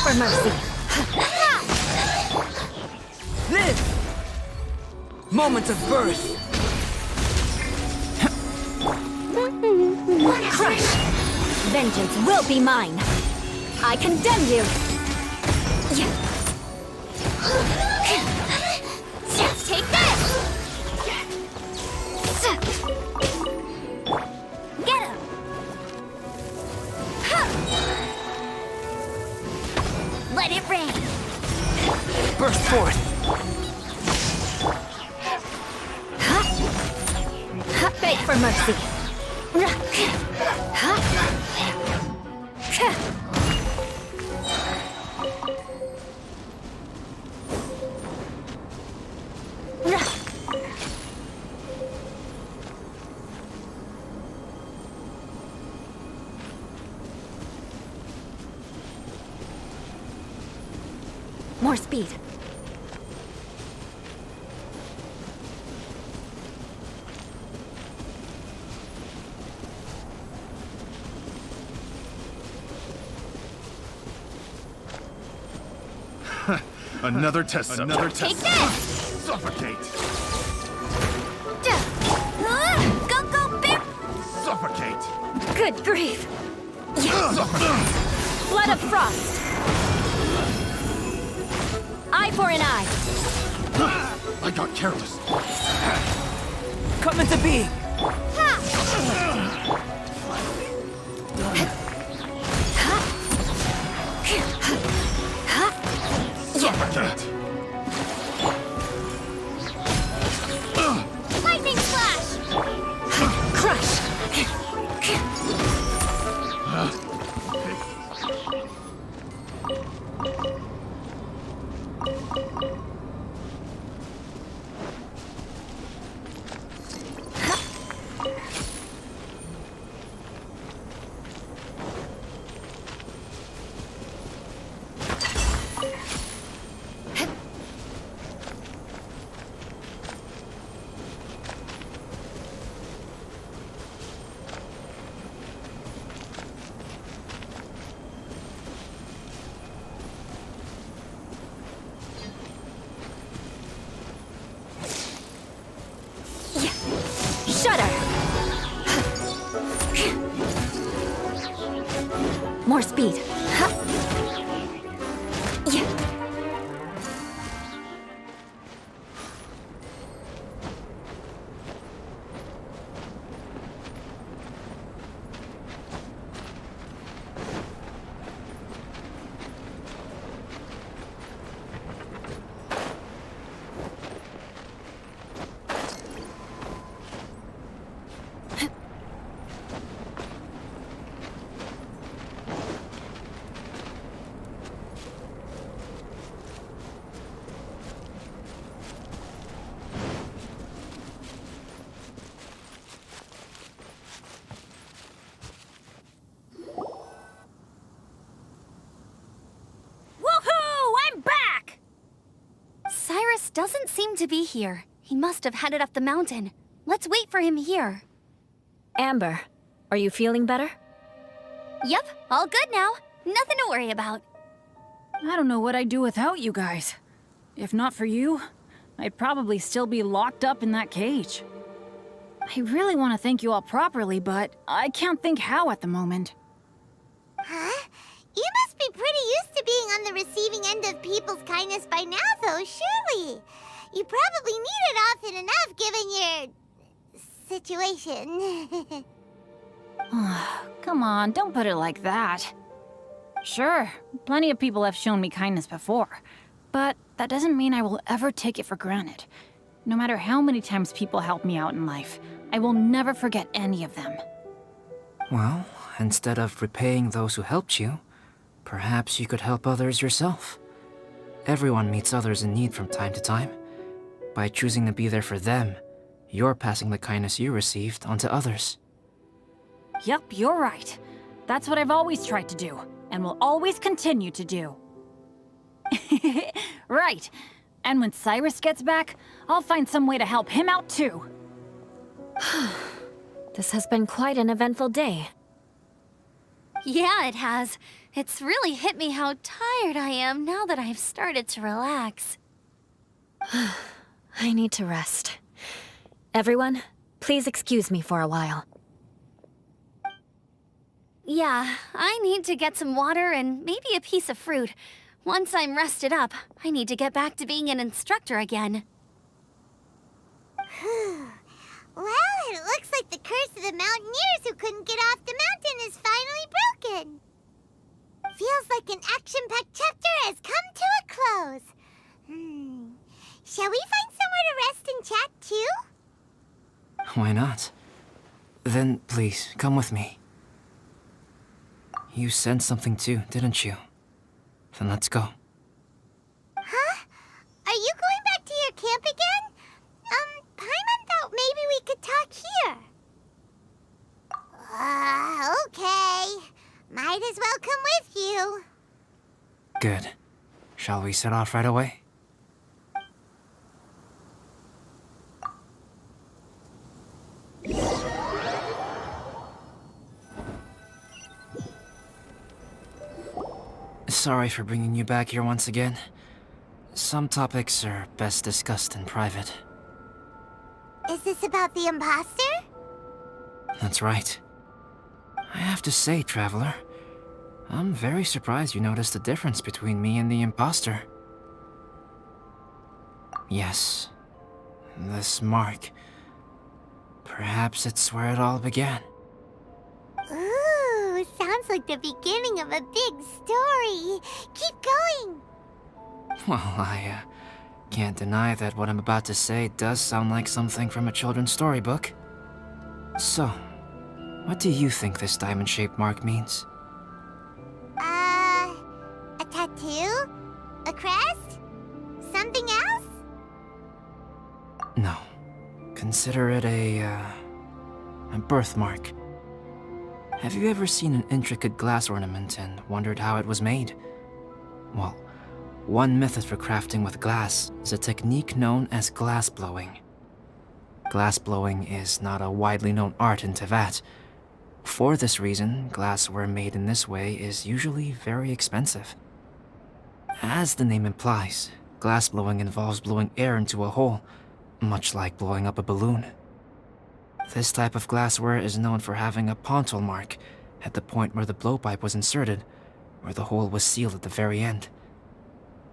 for mercy. Live! Moments of birth! Crush! Vengeance will be mine! I condemn you! Take this! Get him! Let it rain! Burst forth! Beg for mercy! More speed. Another test subject. Another test. Take this! Suffocate! Go, go, bear! Suffocate! Good grief! Suffocate! Flood of frost! Eye for an eye! I got careless. Come into being! Suffocate! Lightning flash! Crush! Shudder! More speed. Cyrus doesn't seem to be here. He must have headed up the mountain. Let's wait for him here. Amber, are you feeling better? Yep, all good now. Nothing to worry about. I don't know what I'd do without you guys. If not for you, I'd probably still be locked up in that cage. I really want to thank you all properly, but I can't think how at the moment. Huh? You must be pretty used to being on the receiving end of people's kindness by now, though, surely. You probably need it often enough, given your situation. Come on, don't put it like that. Sure, plenty of people have shown me kindness before, but that doesn't mean I will ever take it for granted. No matter how many times people help me out in life, I will never forget any of them. Well, instead of repaying those who helped you, perhaps you could help others yourself. Everyone meets others in need from time to time. By choosing to be there for them, you're passing the kindness you received onto others. Yep, you're right. That's what I've always tried to do, and will always continue to do. Right. And when Cyrus gets back, I'll find some way to help him out too. This has been quite an eventful day. Yeah, it has. It's really hit me how tired I am now that I've started to relax. I need to rest. Everyone, please excuse me for a while. Yeah, I need to get some water and maybe a piece of fruit. Once I'm rested up, I need to get back to being an instructor again. Well, it looks like the curse of the mountaineers who couldn't get off the mountain is finally broken. Feels like an action-packed chapter has come to a close. Shall we find somewhere to rest and chat too? Why not? Then please, come with me. You sensed something too, didn't you? Then let's go. Huh? Are you going back to your camp again? Paimon thought maybe we could talk here. Okay. Might as well come with you. Good. Shall we set off right away? Sorry for bringing you back here once again. Some topics are best discussed in private. Is this about the imposter? That's right. I have to say, Traveler, I'm very surprised you noticed the difference between me and the imposter. Yes, this mark. Perhaps it's where it all began. Ooh, sounds like the beginning of a big story. Keep going. Well, I can't deny that what I'm about to say does sound like something from a children's storybook. So, what do you think this diamond-shaped mark means? A tattoo? A crest? Something else? No. Consider it a birthmark. Have you ever seen an intricate glass ornament and wondered how it was made? Well, one method for crafting with glass is a technique known as glass blowing. Glass blowing is not a widely known art in Teyvat. For this reason, glassware made in this way is usually very expensive. As the name implies, glass blowing involves blowing air into a hole, much like blowing up a balloon. This type of glassware is known for having a pontal mark at the point where the blowpipe was inserted, where the hole was sealed at the very end.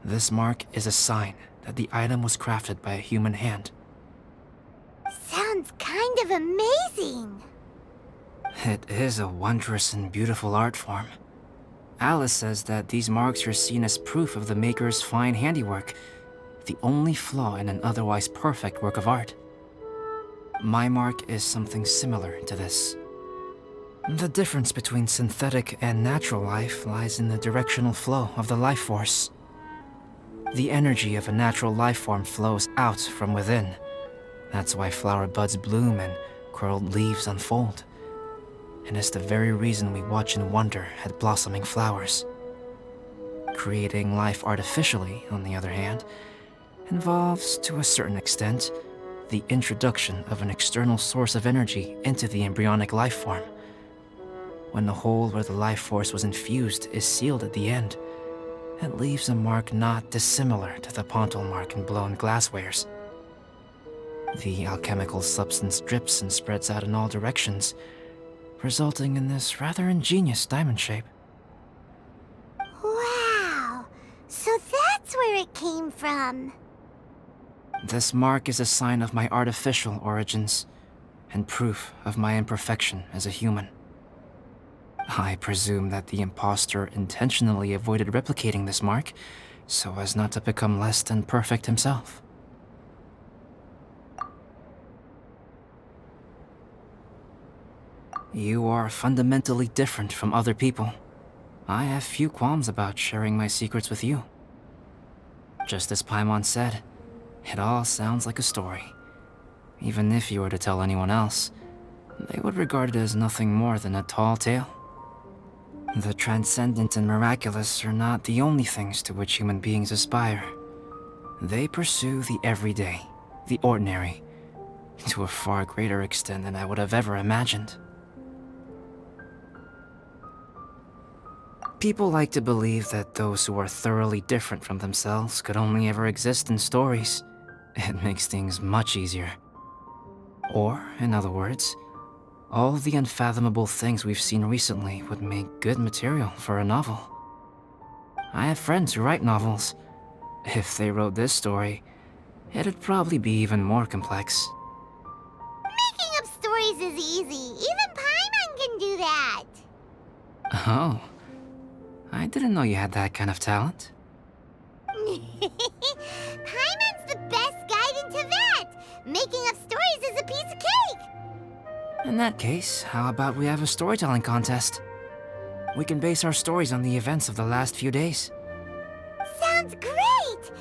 This mark is a sign that the item was crafted by a human hand. Sounds kind of amazing. It is a wondrous and beautiful art form. Alice says that these marks are seen as proof of the maker's fine handiwork, the only flaw in an otherwise perfect work of art. My mark is something similar to this. The difference between synthetic and natural life lies in the directional flow of the life force. The energy of a natural life form flows out from within. That's why flower buds bloom and curled leaves unfold. And it's the very reason we watch and wonder at blossoming flowers. Creating life artificially, on the other hand, involves, to a certain extent, the introduction of an external source of energy into the embryonic life form. When the hole where the life force was infused is sealed at the end, it leaves a mark not dissimilar to the pontal mark in blown glasswares. The alchemical substance drips and spreads out in all directions, resulting in this rather ingenious diamond shape. Wow, so that's where it came from. This mark is a sign of my artificial origins, and proof of my imperfection as a human. I presume that the imposter intentionally avoided replicating this mark, so as not to become less than perfect himself. You are fundamentally different from other people. I have few qualms about sharing my secrets with you. Just as Paimon said, it all sounds like a story. Even if you were to tell anyone else, they would regard it as nothing more than a tall tale. The transcendent and miraculous are not the only things to which human beings aspire. They pursue the everyday, the ordinary, to a far greater extent than I would have ever imagined. People like to believe that those who are thoroughly different from themselves could only ever exist in stories. It makes things much easier. Or, in other words, all the unfathomable things we've seen recently would make good material for a novel. I have friends who write novels. If they wrote this story, it'd probably be even more complex. Making up stories is easy. Even Paimon can do that. Oh, I didn't know you had that kind of talent. Paimon's the best guide in Tibet. Making up stories is a piece of cake. In that case, how about we have a storytelling contest? We can base our stories on the events of the last few days. Sounds great.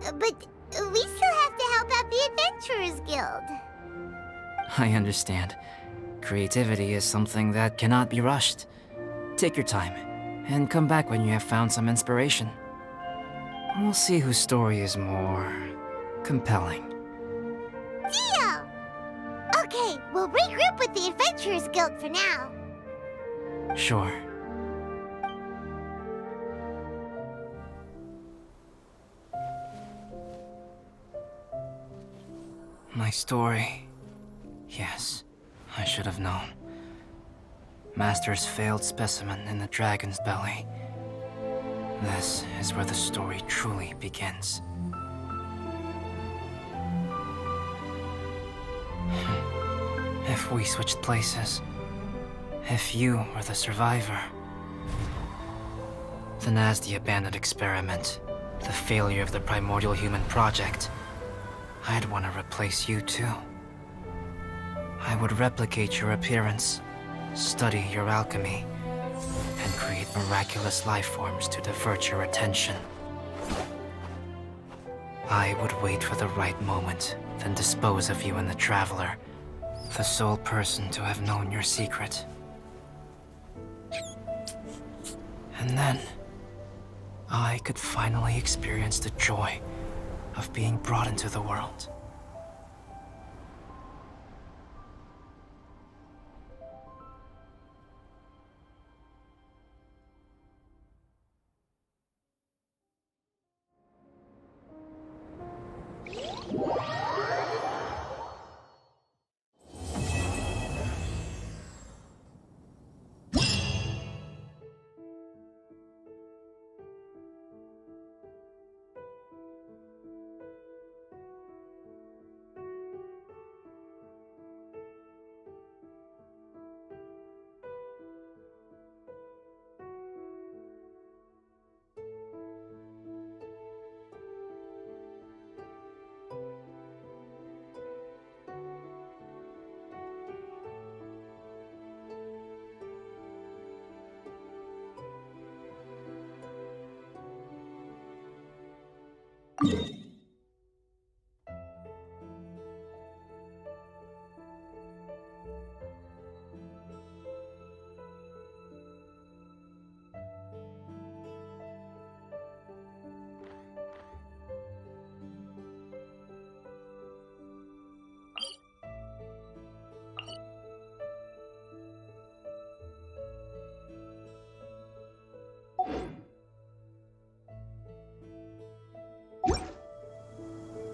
But we still have to help out the Adventurers Guild. I understand. Creativity is something that cannot be rushed. Take your time, and come back when you have found some inspiration. We'll see whose story is more compelling. Deal! Okay, we'll regroup with the Adventurers Guild for now. Sure. My story. Yes, I should have known. Master's failed specimen in the dragon's belly. This is where the story truly begins. If we switched places, if you were the survivor, then as the abandoned experiment, the failure of the primordial human project, I'd want to replace you too. I would replicate your appearance, study your alchemy, and create miraculous life forms to divert your attention. I would wait for the right moment, then dispose of you and the Traveler, the sole person to have known your secret. And then, I could finally experience the joy of being brought into the world.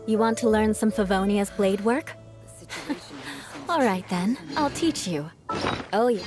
You want to learn some Favonia's blade work? All right then, I'll teach you. Oh yeah.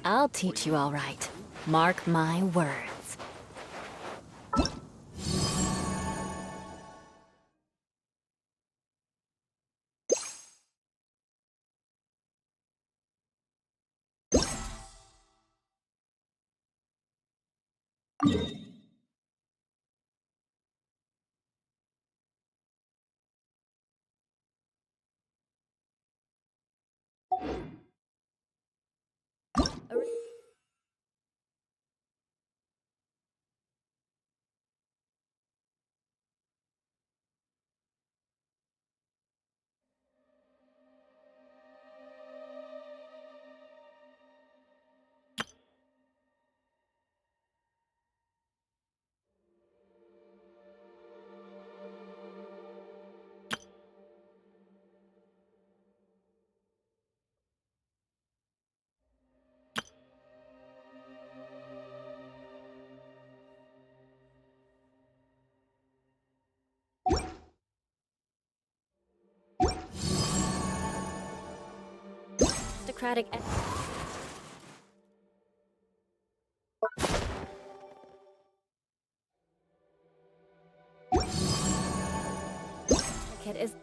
I'll teach you all right. Mark my words. Aristocratic. Kid is.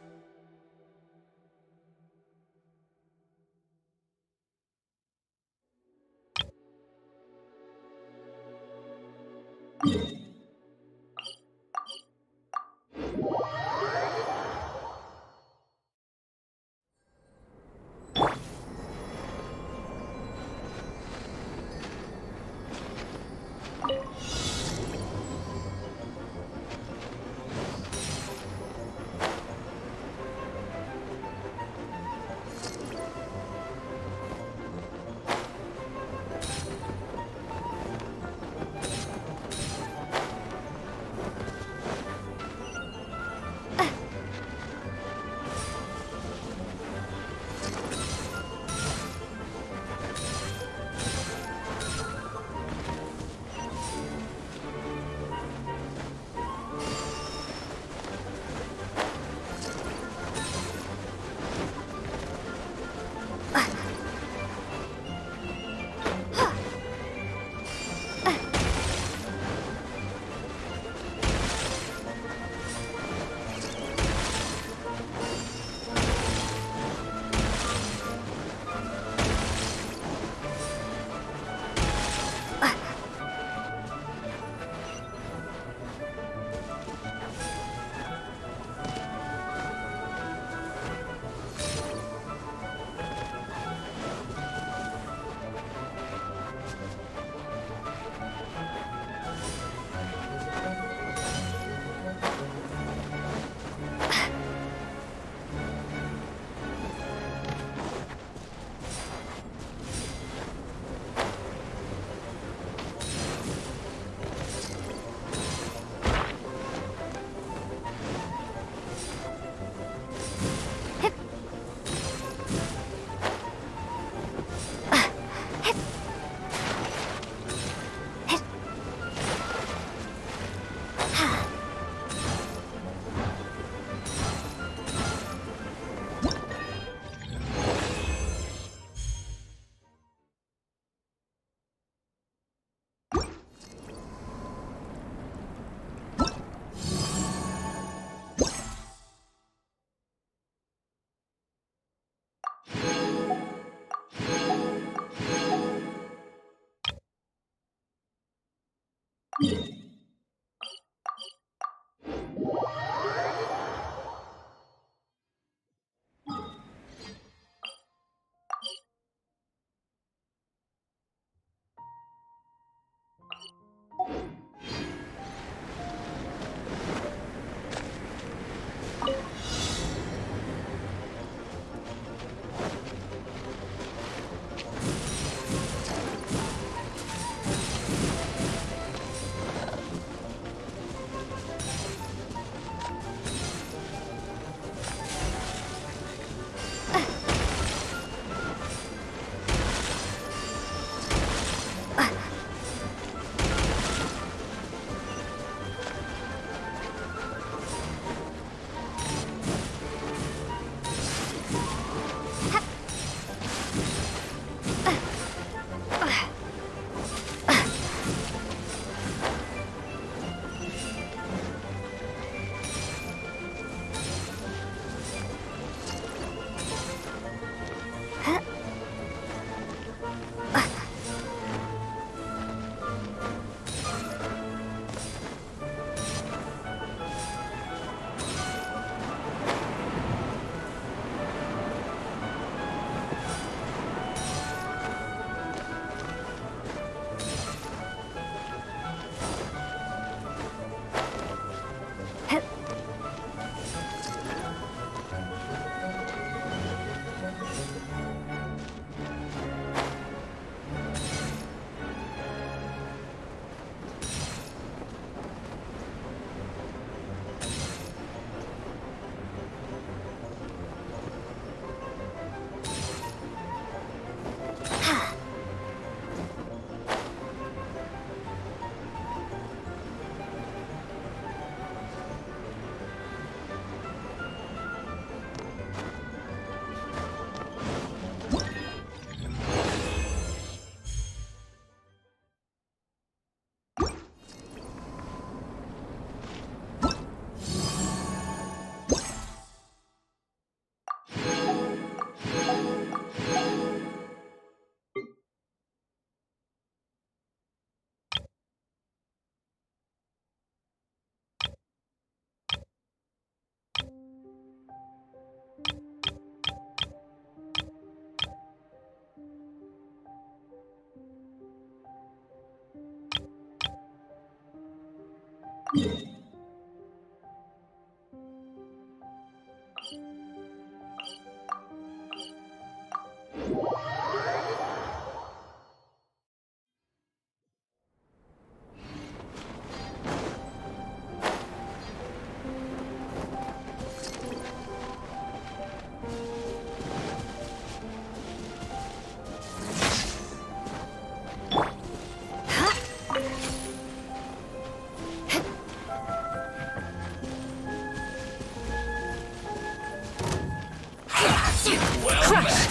Crushed!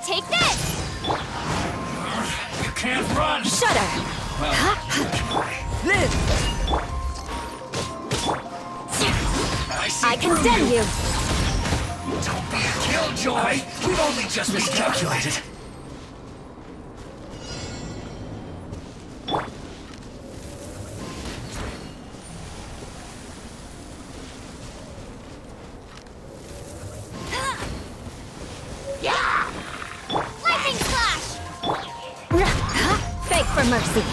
Take this! You can't run! Shudder! Live! I condemn you! Don't be a killjoy! We've only just miscalculated. Lightning slash! Beg for mercy.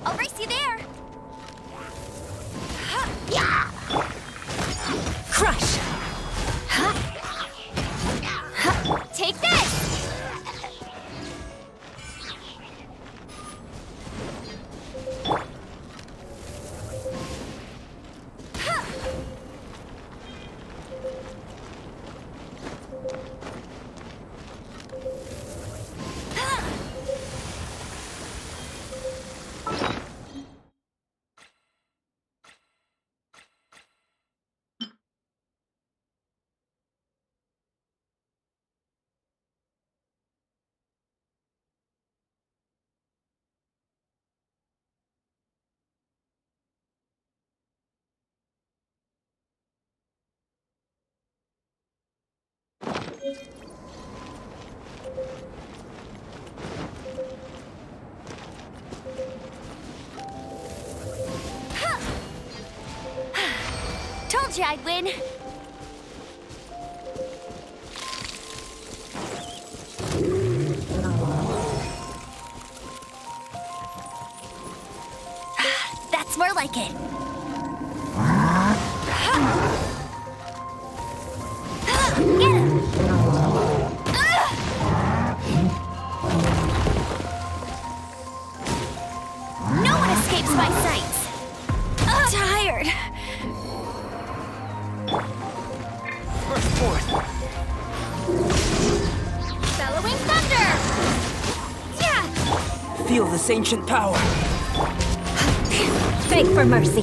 I'll race you there! Crush! Take this! Told you I'd win. That's more like it. Get him! No one escapes my sights. Tired. Burst forth! Bellowing thunder! Yeah! Feel this ancient power! Beg for mercy.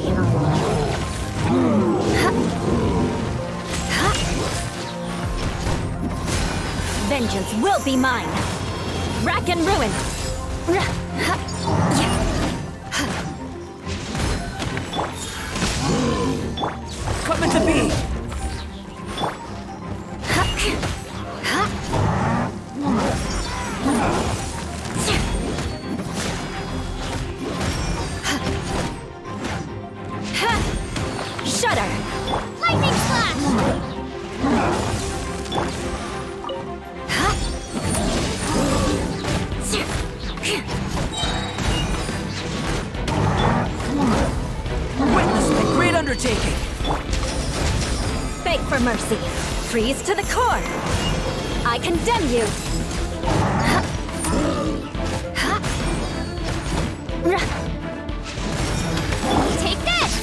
Vengeance will be mine. Rack and ruin. Coming to be! Shudder! Lightning slash! taking. Beg for mercy. Freeze to the core. I condemn you. Take this!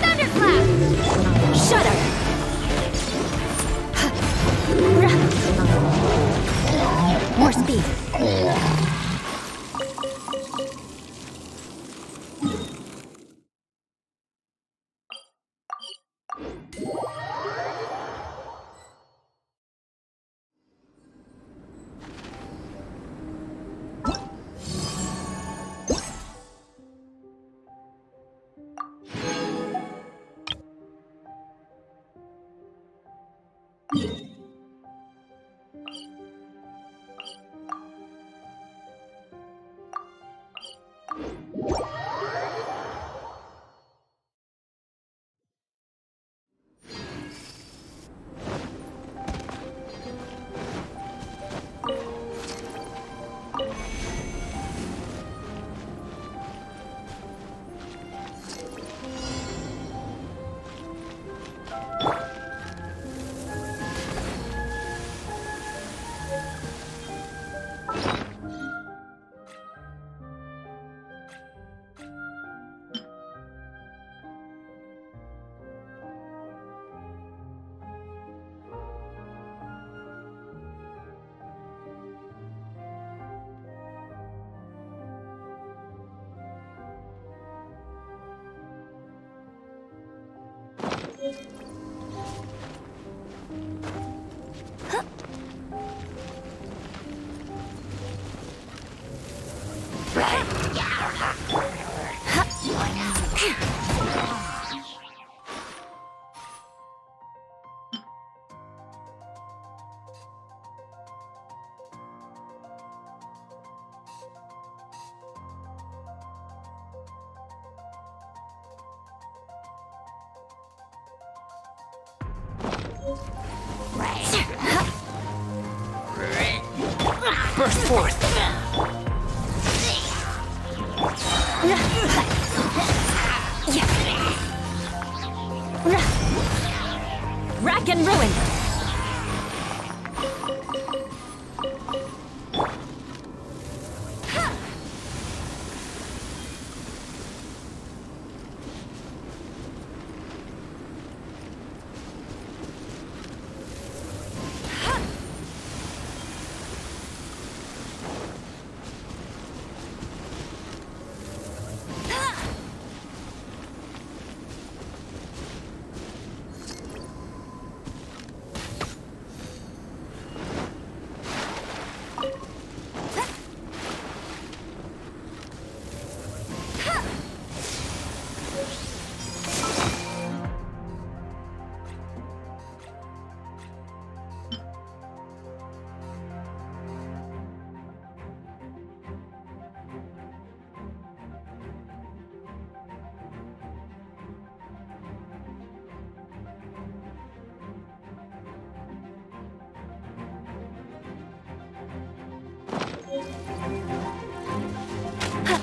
Thunderclap! Shudder. More speed. Burst forth. Rack and ruin.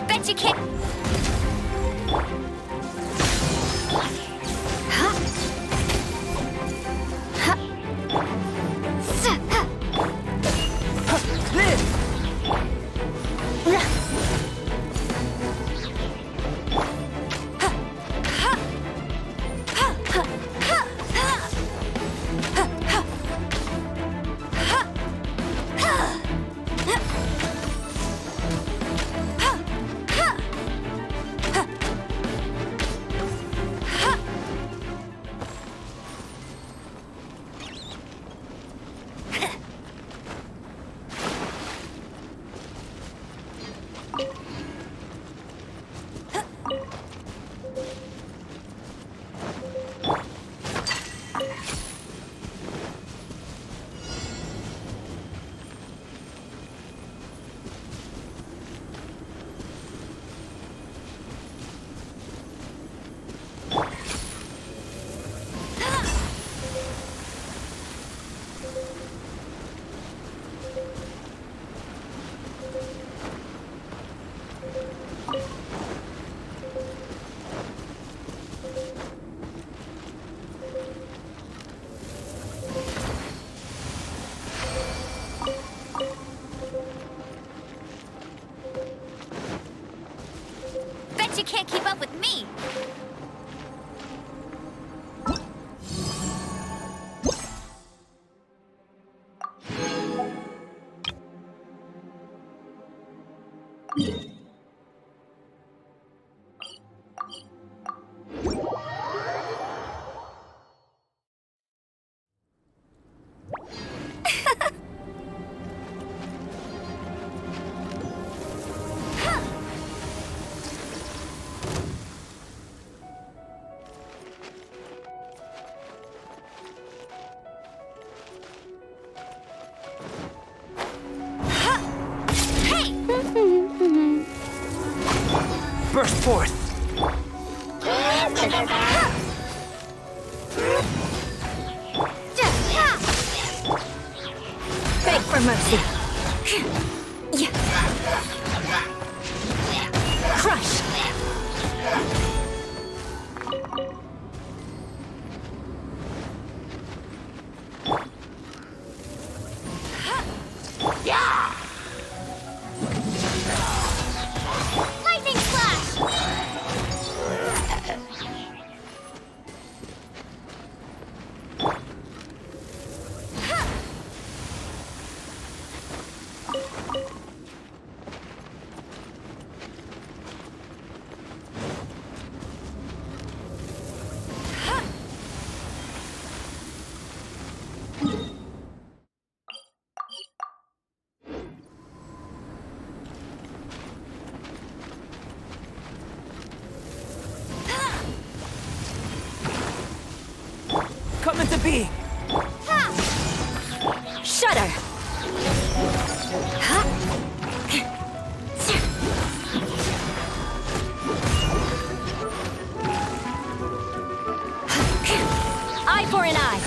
Bet you can't. She can't keep up with me. Burst forth! Beg for mercy. Crush! Lightning slash! Come into being! Shudder! Eye for an eye!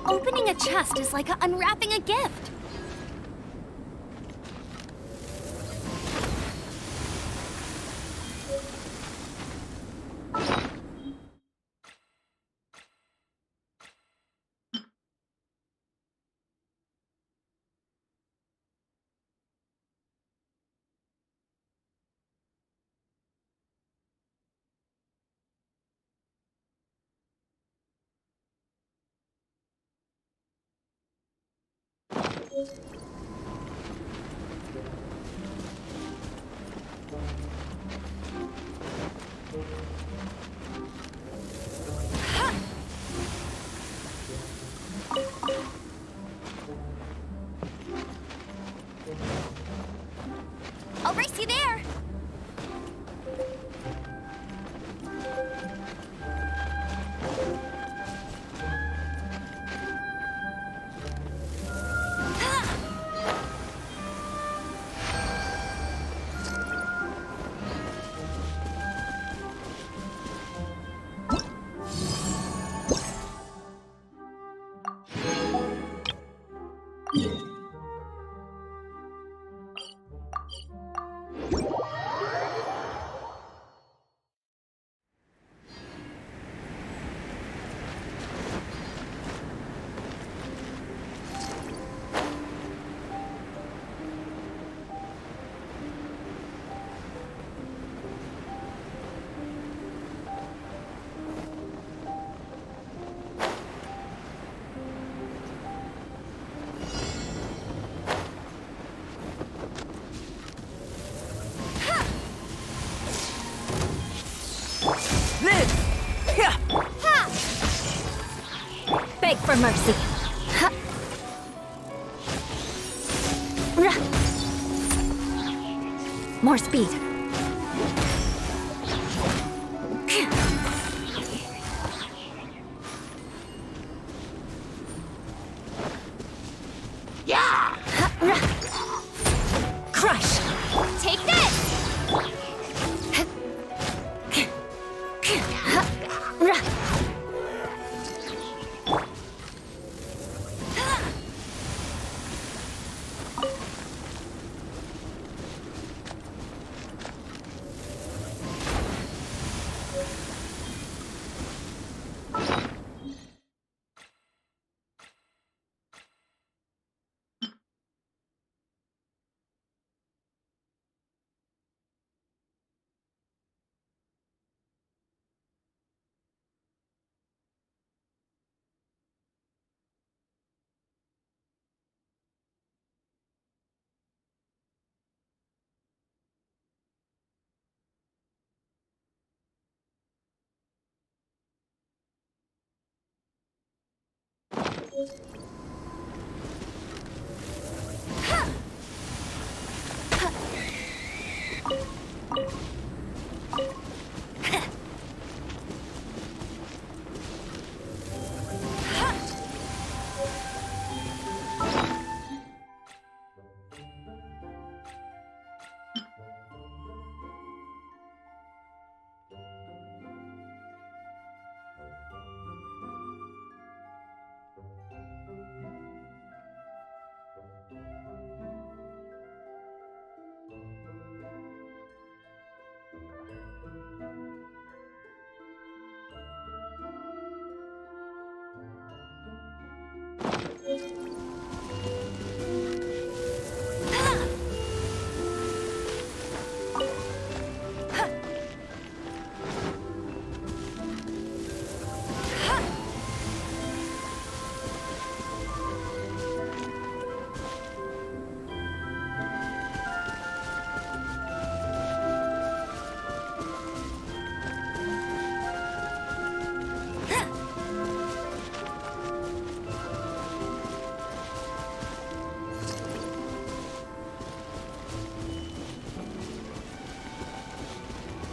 Opening a chest is like unwrapping a gift. I'll race you there. Beg for mercy. More speed. Crush. Take this!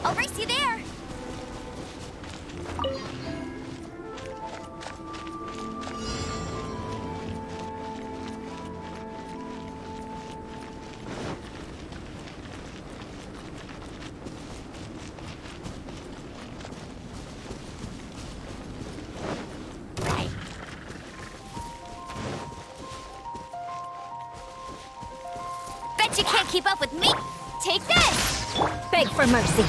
I'll race you there! Bet you can't keep up with me! Take this! Beg for mercy.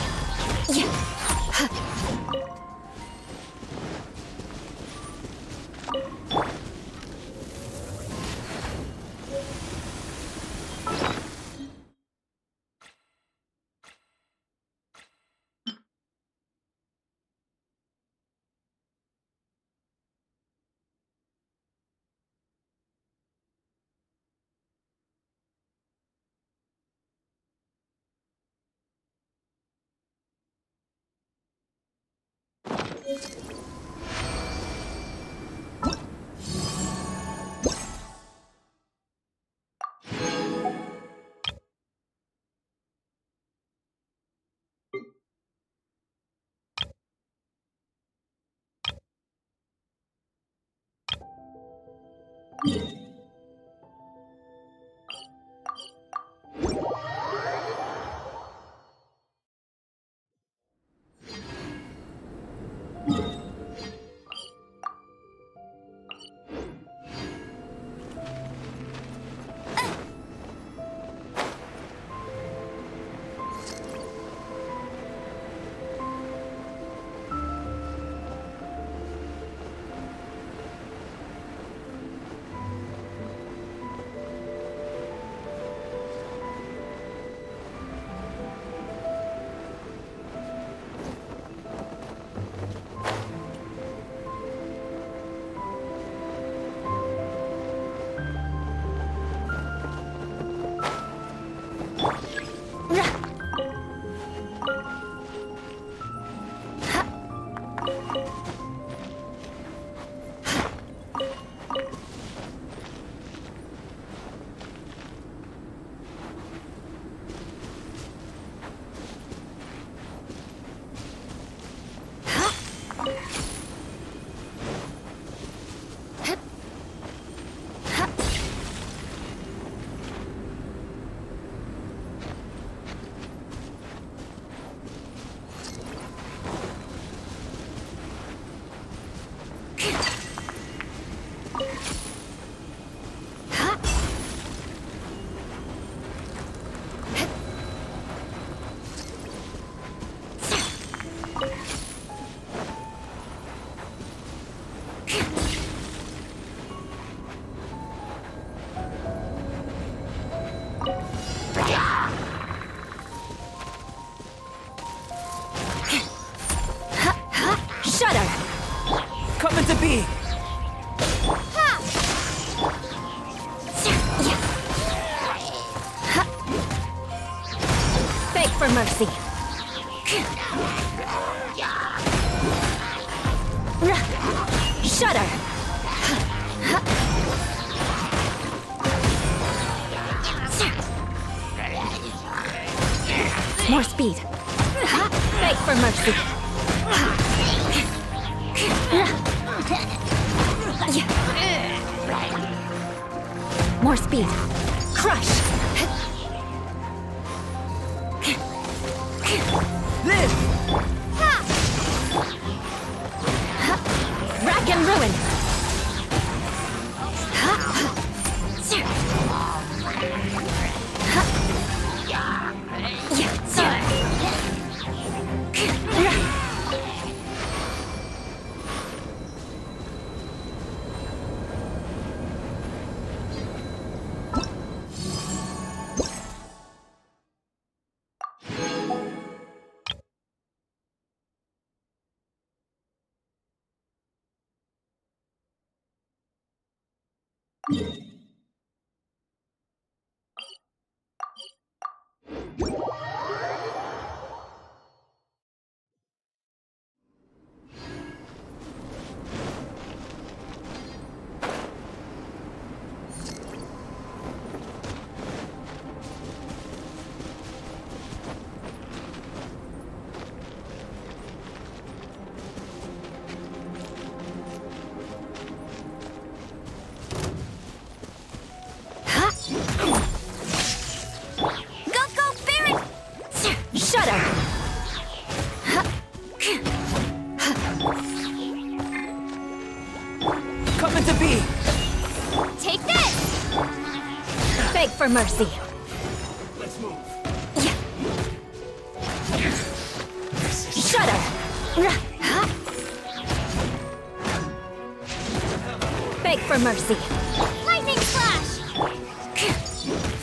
Coming to be! Beg for mercy. Shudder. More speed. Beg for mercy. More speed. Crush. Live! Rack and ruin. Coming to be! Take this! Beg for mercy. Let's move. Shudder. Beg for mercy. Lightning flash!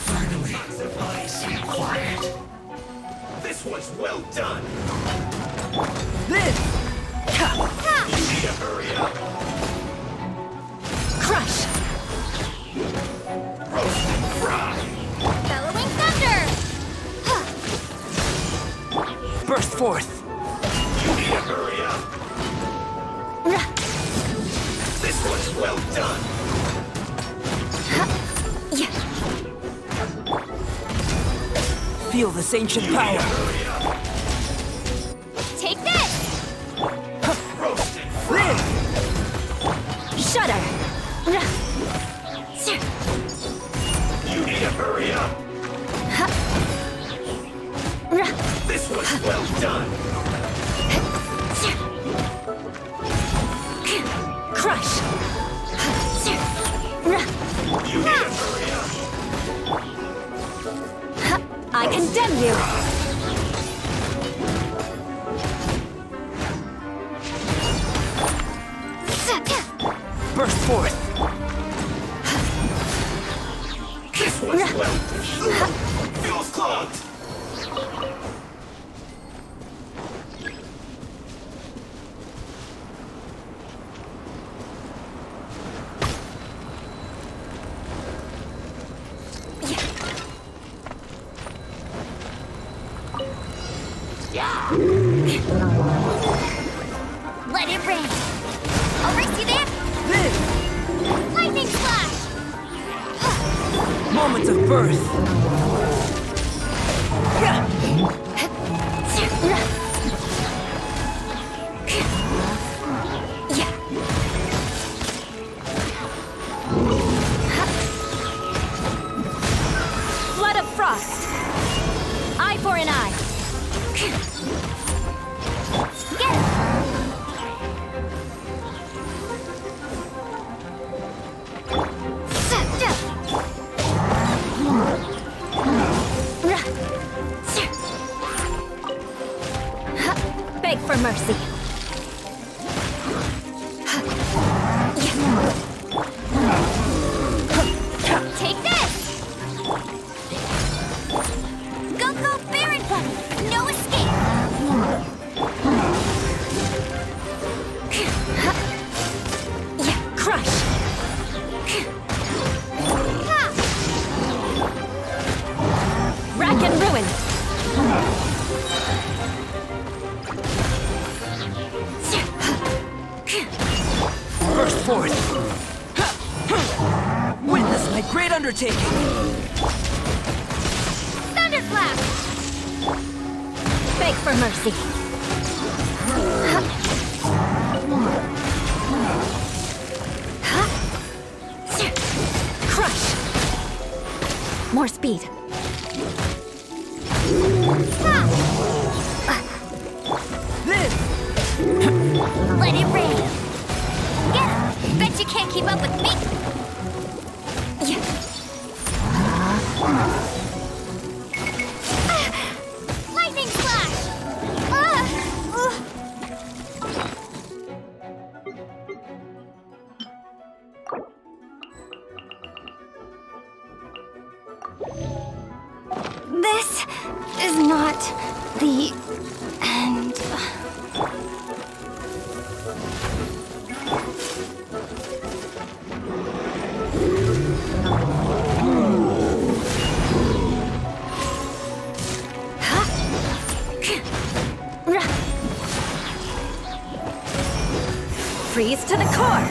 Finally, the bodies seem quiet. This was well done. Live! You need to hurry up. Crush. Roast and fry. Bellowing thunder! Burst forth! You need to hurry up. This was well done. Feel this ancient power! Hurry up. Take this! Roast and fry. Live! Shudder. You need to hurry up. This was well done. Crush. You need to hurry up. I condemn you. Burst forth! This was well done. Feels clogged. Let it rain! I'll race you there! Live! Lightning flash! Moments of birth! Yeah! Flood of frost. Eye for an eye. Get it! Beg for mercy. Take this! Go, go, Baron Bunny! No escape! Crush. Rack and ruin. Burst forth! Witness my great undertaking! Thunderclap! Beg for mercy. Crush. More speed. Live! Let it rain. Get him. Bet you can't keep up with me. Lightning slash! This is not the end. Freeze to the core.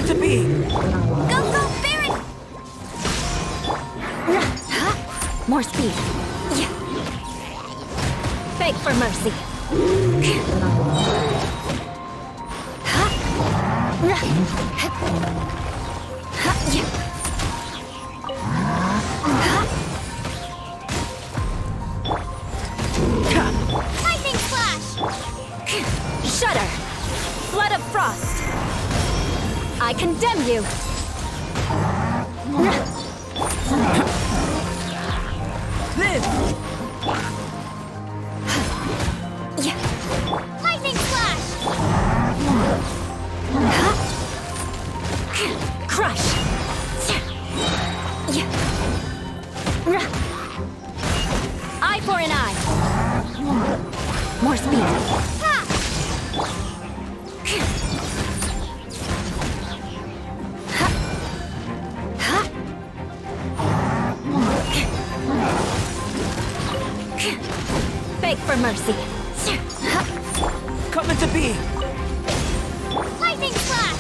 To be! Go, go, Baron! More speed. Beg for mercy. Lightning slash! Shudder. Flood of frost. I condemn you. Live! Lightning slash! Crush. Eye for an eye. More speed. Beg for mercy. Coming to be! Lightning flash!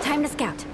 Time to scout.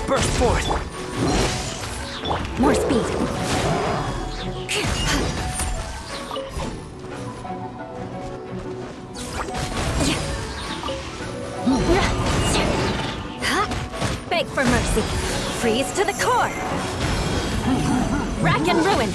Burst forth! More speed. Beg for mercy. Freeze to the core. Rack and ruin.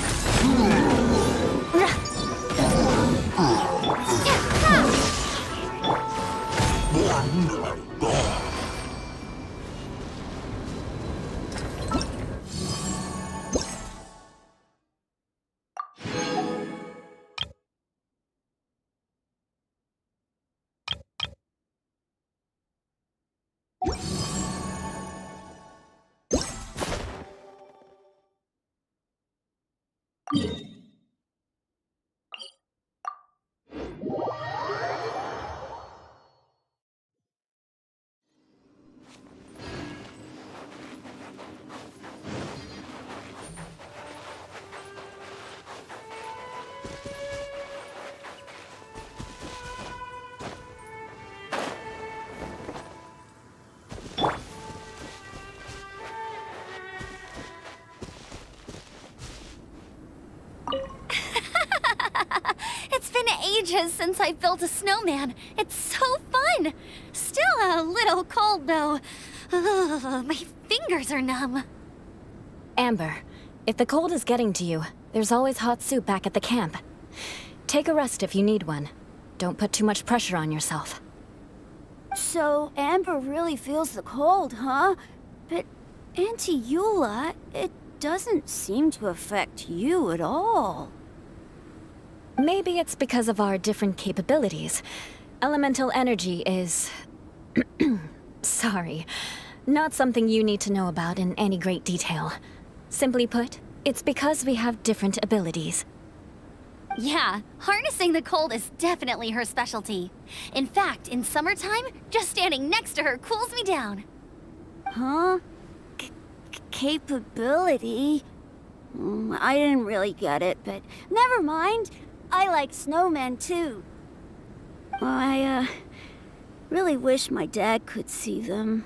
It's been ages since I built a snowman. It's so fun. Still a little cold, though. Ugh, my fingers are numb. Amber, if the cold is getting to you, there's always hot soup back at the camp. Take a rest if you need one. Don't put too much pressure on yourself. So, Amber really feels the cold, huh? But, Auntie Eula, it doesn't seem to affect you at all. Maybe it's because of our different capabilities. Elemental energy is... sorry. Not something you need to know about in any great detail. Simply put, it's because we have different abilities. Yeah, harnessing the cold is definitely her specialty. In fact, in summertime, just standing next to her cools me down. Huh? Capability? I didn't really get it, but never mind. I like snowmen too. I really wish my dad could see them.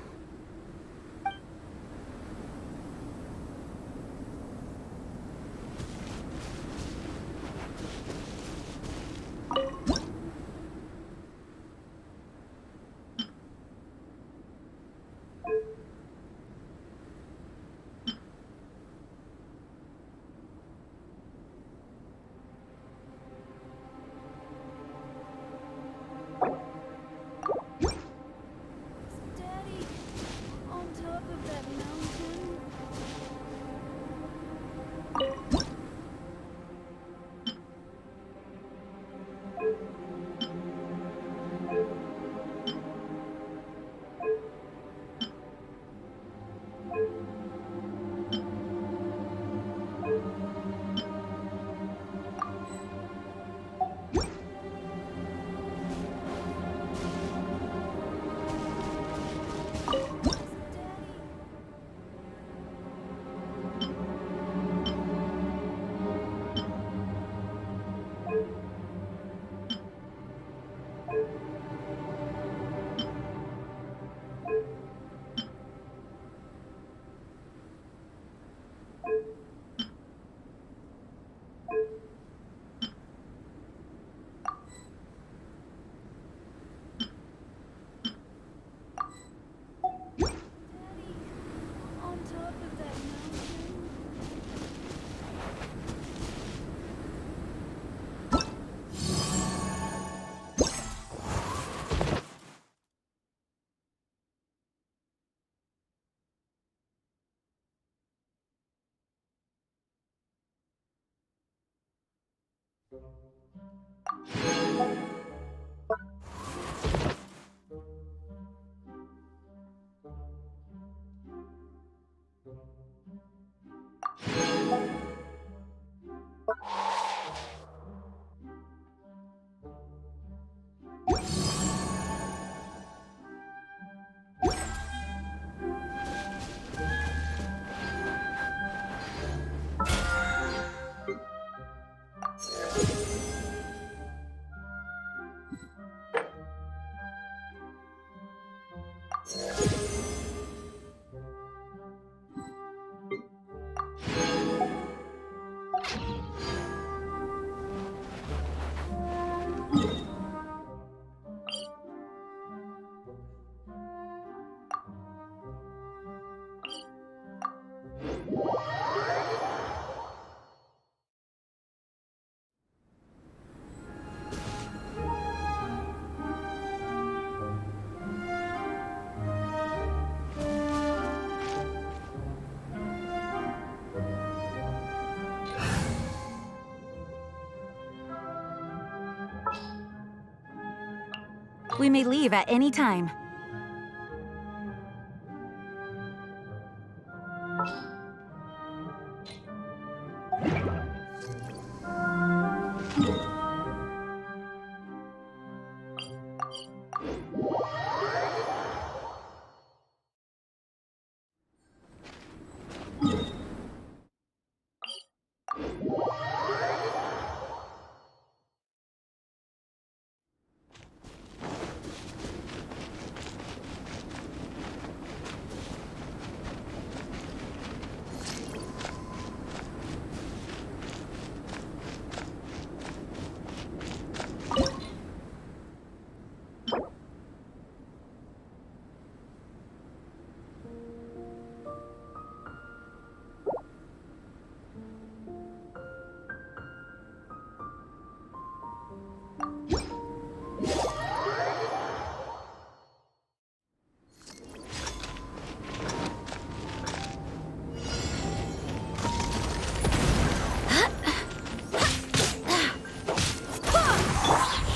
We may leave at any time.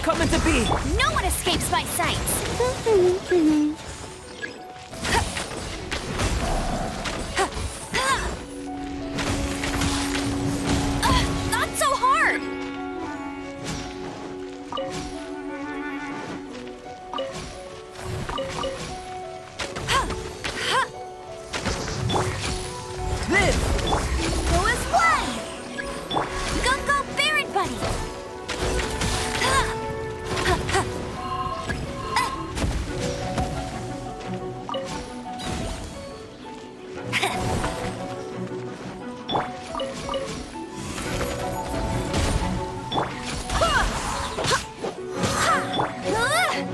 Coming to be! No one escapes my sights! Not so hard! This! Go as one! Go, Baron Buddy!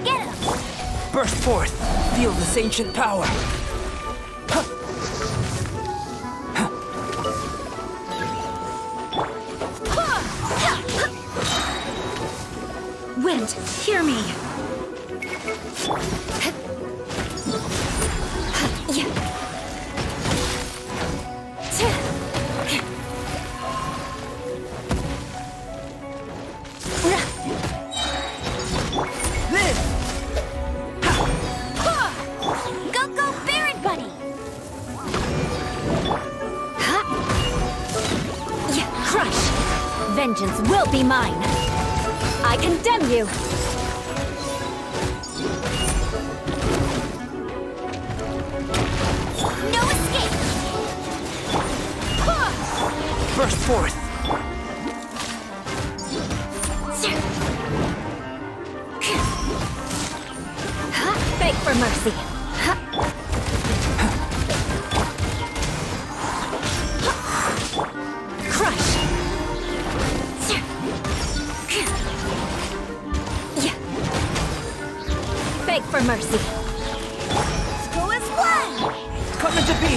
Get him! Burst forth! Feel this ancient power! Wind, hear me! This! Go, Baron Buddy! Crush! Vengeance will be mine! I condemn you! No escape! Burst forth! Beg for mercy! Crush! Beg for mercy! Go as one! Coming to be!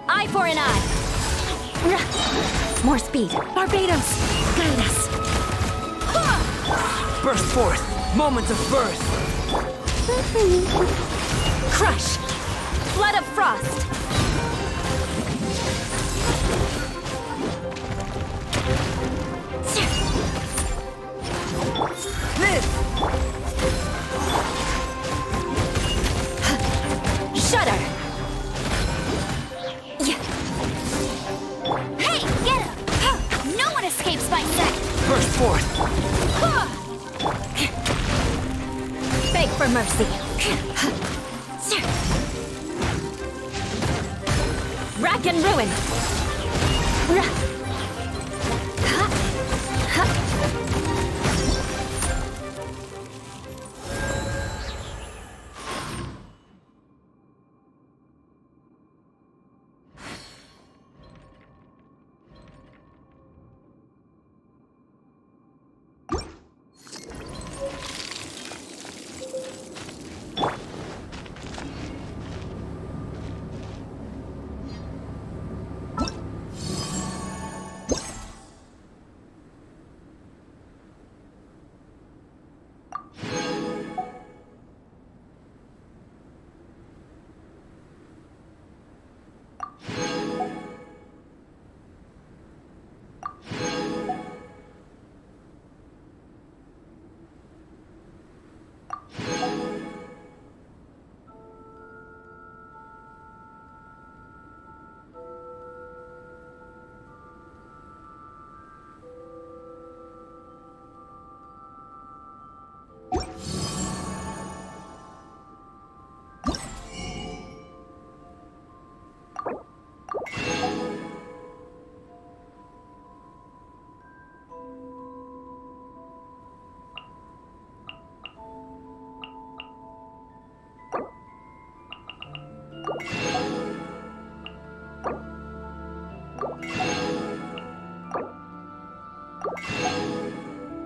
Eye for an eye! More speed! Barbados! Guide us! Burst forth! Moment of birth! Crush! Flood of frost! Shudder! Hey, get him! No one escapes by sight! Burst forth! Beg for mercy. Rack and ruin!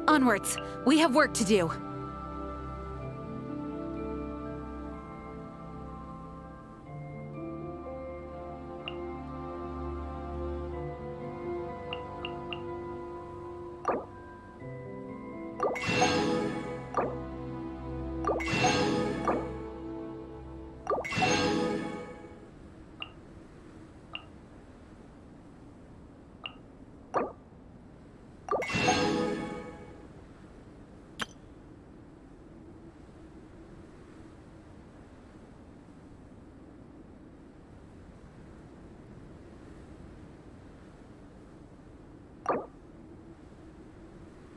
Onwards. We have work to do.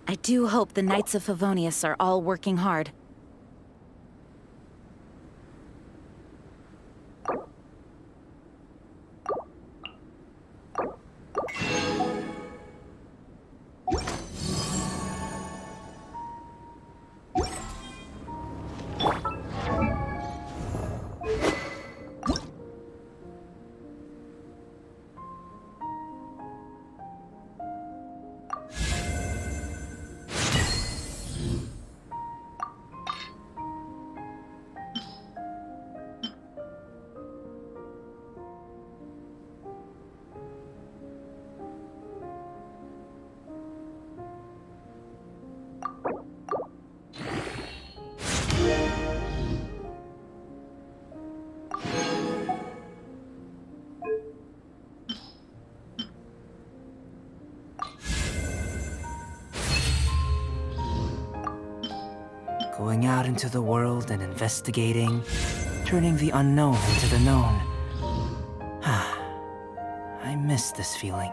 I do hope the Knights of Favonius are all working hard. Going out into the world and investigating, turning the unknown into the known. I miss this feeling.